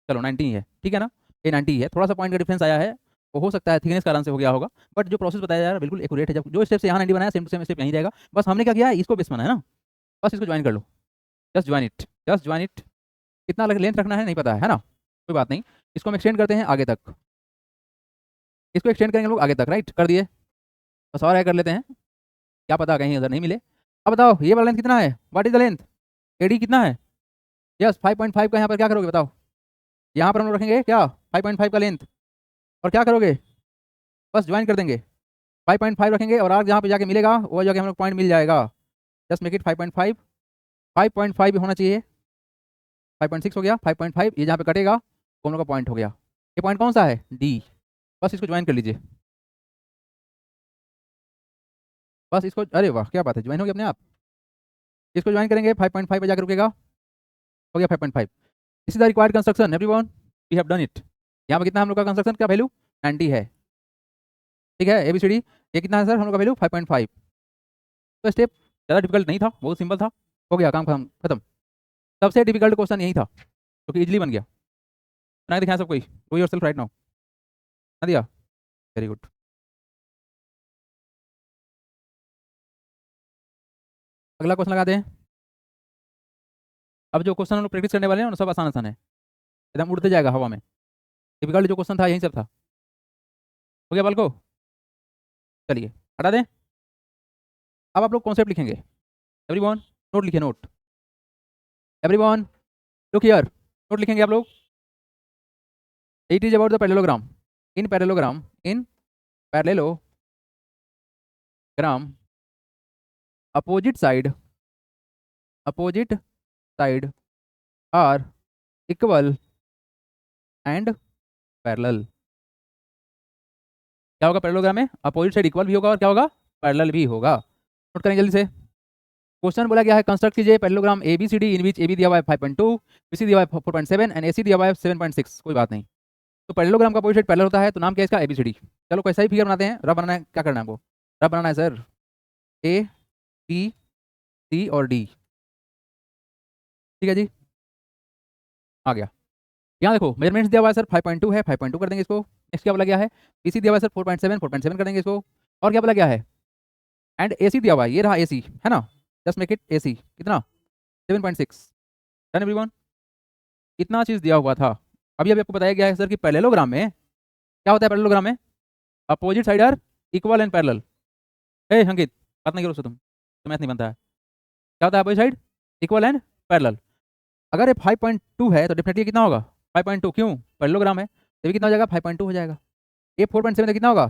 चलो 90 ही है, ठीक है ना, ये 90 ही है, थोड़ा सा पॉइंट का डिफरेंस आया है, वो हो सकता है थिकनेस के कारण से हो गया होगा, बट जो प्रोसेस बताया जा रहा है बिल्कुल एक्यूरेट है, जब जो स्टेप से यहाँ 90 बनाया सेम टू सेम स्टेप यहीं रहेगा, बस हमने क्या किया है, इसको बेस बनाया है ना, बस इसको ज्वाइन कर लो, just join it, just join it. कितना लेंथ रखना है नहीं पता है ना, कोई बात नहीं, इसको हम एक्सटेंड करते हैं आगे तक, इसको एक्सटेंड करेंगे लोग आगे तक, राइट कर दिए, बस और आगे कर लेते हैं, क्या पता कहीं अगर नहीं मिले। अब बताओ ये वाला लेंथ कितना है, what is the length, AD कितना है, यस 5.5 का, यहाँ पर क्या करोगे बताओ, यहाँ पर हम लोग रखेंगे क्या 5.5 का लेंथ, और क्या करोगे, बस ज्वाइन कर देंगे, 5.5 रखेंगे, और आगे जहाँ पे जाके मिलेगा वो जाके हम लोग पॉइंट मिल जाएगा, जस्ट मेक इट 5.5, 5.5 होना चाहिए, 5.6 हो गया, 5.5 ये जहाँ पे कटेगा वो हम लोग का पॉइंट हो गया, ये पॉइंट कौन सा है, डी, बस इसको ज्वाइन कर लीजिए, बस इसको, अरे वाह क्या बात है, ज्वाइन हो गया अपने आप, इसको ज्वाइन करेंगे 5.5 पे जाकर रुकेगा, हो गया 5.5, this is the required construction everyone, we have done it. यहाँ पे कितना हम लोग का कंस्ट्रक्शन का वैल्यू 90 है, ठीक है, एबीसीडी, ये कितना है सर हम लोग का वैल्यू 5.5, तो स्टेप ज़्यादा डिफिकल्ट नहीं था, बहुत सिंपल था, हो गया काम खत्म। सबसे डिफिकल्ट क्वेश्चन यही था जो कि इजीली बन गया, बना के दिखाया सब कोई, डू योरसेल्फ राइट नाउ, बना दिया, वेरी गुड। अगला क्वेश्चन लगा दें, अब जो क्वेश्चन हम लोग प्रैक्टिस करने वाले हैं ना सब आसान आसान है, एकदम उड़ते जाएगा हवा में, डिफिकल्ट जो क्वेश्चन था यही सब था, हो गया बाल को, चलिए हटा दें। अब आप लोग कॉन्सेप्ट लिखेंगे, एवरीवन नोट लिखिए, note, everyone look here, note लिखेंगे आप लोग, it is about the parallelogram, in parallelogram, in parallelogram opposite side are equal and parallel, क्या होगा पैरेललोग्राम में, अपोजिट साइड इक्वल भी होगा और क्या होगा, पैरेलल भी होगा, नोट करेंगे जल्दी से। क्वेश्चन बोला गया है कंस्ट्रक्ट कीजिए parallelogram ABCD in which AB दिया हुआ है 5.2, बीसी दिया हुआ है 4.7 एंड एसी दिया हुआ है 7.6, कोई बात नहीं, तो पैरेललोग्राम का अपोजिट साइड पैरेलल होता है, तो नाम क्या है इसका, एबीसीडी। चलो कैसा ही फिगर बनाते हैं, रफ बनाना है, क्या करना है हमको, रफ बनाना है सर, ए बी सी और डी, ठीक है जी, आ गया। यहाँ देखो मेजरमेंट्स दिया हुआ है सर 5.2 है, 5.2 कर देंगे इसको, नेक्स्ट क्या बोला गया है, पीसी दिया हुआ है सर 4.7, 4.7 कर देंगे इसको, और क्या बोला गया है, एंड एसी दिया हुआ है, ये रहा एसी है ना, जस्ट मेक इट एसी, कितना 7.6, डन एवरीवन, इतना चीज़ दिया हुआ था। अभी अभी आपको बताया गया है सर कि पैरेललोग्राम में क्या होता है, पैरेललोग्राम में opposite side are equal and parallel, ए अंकित बात नहीं करो उससे, तुम तो मैथ नहीं बनता है, क्या होता है opposite side equal and parallel, अगर ये 5.2 है तो डेफिनेटली कितना होगा 5.2, क्यों पैरेललोग्राम है, तो ये कितना हो जाएगा 5.2 हो जाएगा, ये 4.7 तो कितना होगा,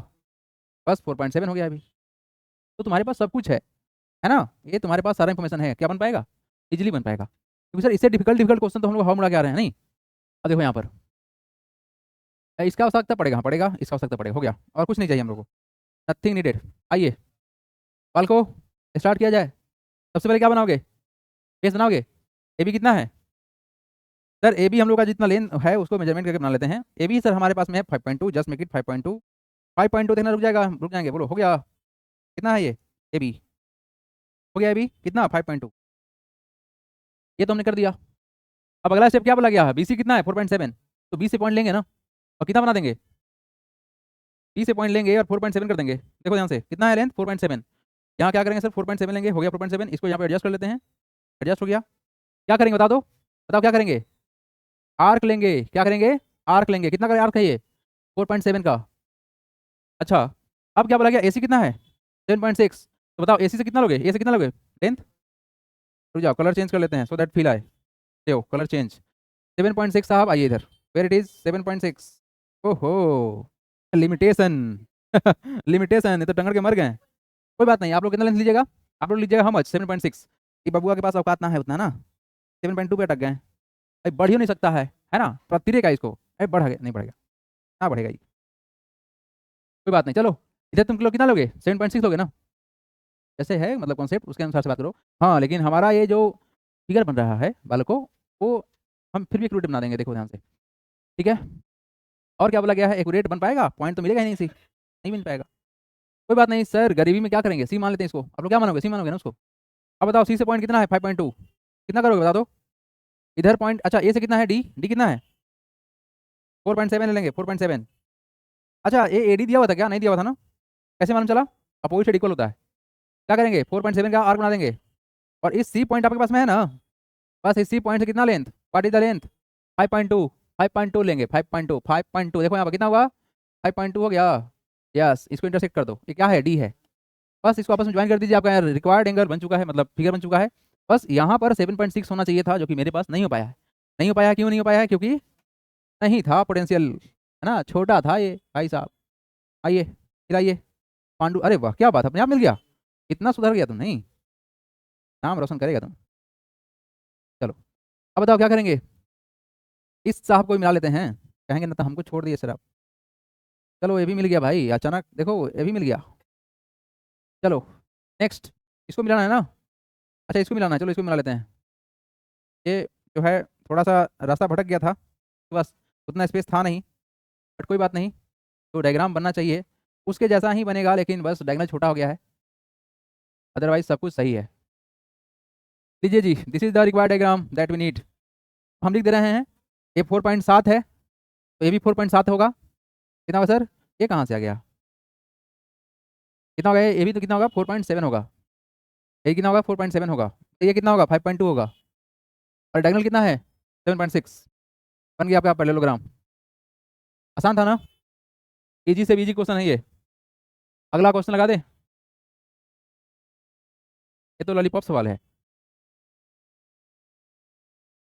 बस 4.7 हो गया अभी, तो तुम्हारे पास सब कुछ है ना, ये तुम्हारे पास सारा इन्फॉर्मेशन है, क्या बन पाएगा, इजीली बन पाएगा, क्योंकि सर इससे डिफिकल्ट डिफिकल्ट क्वेश्चन तो हम लोग हवा मुड़ा के आ रहे हैं नहीं। अब देखो यहाँ पर इसका आवश्यकता पड़ेगा, हाँ पड़ेगा, इसका आवश्यकता पड़ेगा, हो गया, और कुछ नहीं चाहिए हम लोग को, नथिंग नीडेड। आइए कल को स्टार्ट किया जाए, सबसे पहले क्या बनाओगे, बेस बनाओगे, ए बी कितना है सर, ए बी हम लोग का जितना लेंथ है उसको मेजरमेंट करके बना लेते हैं, ए बी सर हमारे पास में है 5.2, जस्ट मेक इट 5.2, 5.2 देखना रुक जाएगा, रुक जाएंगे, बोलो हो गया, कितना है ये ए बी, हो गया ए बी कितना 5.2, ये तो हमने कर दिया। अब अगला स्टेप क्या बोला गया है, बी सी कितना है 4.7, तो बी से पॉइंट लेंगे ना, और कितना बना देंगे, बी से पॉइंट लेंगे और 4.7 कर देंगे, देखो ध्यान से कितना है लेंथ 4.7, यहाँ क्या करेंगे सर 4.7 लेंगे, हो गया 4.7, इसको यहाँ पे एडजस्ट कर लेते हैं, एडजस्ट हो गया, क्या करेंगे बता दो, बताओ क्या करेंगे, आर्क लेंगे, क्या करेंगे आर्क लेंगे, कितना का आर्क है ये 4.7 का, अच्छा अब क्या बोला गया एसी कितना है 7.6, तो बताओ एसी से कितना लोगे, ए से कितना लोगे लेंथ, रुक जाओ कलर चेंज कर लेते हैं सो दैट फील आए, देखो कलर चेंज 7.6 साहब, आइए इधर, वेयर इट इज 7.6, ओहो लिमिटेशन लिमिटेशन, ये तो टंगड़ के मर गए, कोई बात नहीं, आप लोग कितना लेंथ लीजिएगा, आप लोग लीजिएगा हम 7.6, ये बबुआ के पास औकात ना है उतना ना, 7.2 पे अटक गए, अरे बढ़ ही नहीं सकता है ना, थोड़ा तिरेगा इसको, अरे बढ़ गया नहीं बढ़ेगा, ना बढ़ेगा ये, कोई बात नहीं। चलो इधर तुम लोग कितना लोगे, 7.6 लोगे ना, जैसे है मतलब कॉन्सेप्ट उसके अनुसार से बात करो। हाँ लेकिन हमारा ये जो फिगर बन रहा है बालकों, वो हम फिर भी एक्यूरेट बना देंगे, देखो ध्यान से, ठीक है। और क्या बोला गया है, एक्यूरेट बन पाएगा, पॉइंट तो मिलेगा ही नहीं, सी नहीं मिल पाएगा। कोई बात नहीं सर, गरीबी में क्या करेंगे, सी मान लेते हैं इसको। आप लोग क्या मानोगे, सी मानोगे ना उसको। अब बताओ सी से पॉइंट कितना है, 5.2, कितना करोगे बता दो। इधर पॉइंट, अच्छा ए से कितना है, डी, डी कितना है, 4.7 ले लेंगे, 4.7। अच्छा ए डी दिया हुआ था क्या, नहीं दिया हुआ था ना, कैसे मालूम चला, अपोजिट साइड इक्वल होता है। क्या करेंगे, 4.7 का आर्क बना देंगे, और इस सी पॉइंट आपके पास में है ना, बस इस सी पॉइंट से कितना length, what is the length, 5.2, 5.2 लेंगे, 5.2, 5.2 देखो यहाँ पर कितना होगा, 5.2 हो गया। यस, इसको इंटरसेक्ट कर दो, ये क्या है, डी है। बस इसको आपस में ज्वाइन कर दीजिए, आपका रिक्वायर्ड एंगल बन चुका है, मतलब फिगर बन चुका है। बस यहाँ पर 7.6 होना चाहिए था, जो कि मेरे पास नहीं हो पाया है। नहीं हो पाया, क्यों नहीं हो पाया है, क्योंकि नहीं था पोटेंशियल, है ना, छोटा था ये भाई साहब। आइए खिलाइए पांडु, अरे वाह क्या बात है, अपने आप मिल गया, इतना सुधर गया तुम, नहीं नाम रोशन करेगा तुम। चलो अब बताओ क्या करेंगे, इस साहब को भी मिला लेते हैं, कहेंगे ना तो हमको छोड़ दिए सर आप। चलो ये भी मिल गया भाई, अचानक देखो ये भी मिल गया। चलो नेक्स्ट, इसको मिलाना है ना, अच्छा इसको मिलाना है, चलो इसको मिला लेते हैं। ये जो है थोड़ा सा रास्ता भटक गया था, तो बस उतना स्पेस था नहीं, बट कोई बात नहीं, तो डायग्राम बनना चाहिए उसके जैसा ही बनेगा, लेकिन बस डायग्राम छोटा हो गया है, अदरवाइज सब कुछ सही है। लीजिए जी, this is the required diagram that we need. हम लिख दे रहे हैं, ये 4.7 है, तो ये भी 4.7 होगा, कितना होगा सर, ये कहाँ से आ गया, कितना होगा ये भी तो कितना होगा, 4.7 होगा, ये कितना होगा, 4.7 होगा, तो ये कितना होगा, 5.2 होगा, और डायगोनल कितना है, 7.6। बन गया आपका पैरेललोग्राम, आसान था ना, इजी से इजी क्वेश्चन है ये। अगला क्वेश्चन लगा दे, ये तो लॉलीपॉप सवाल है।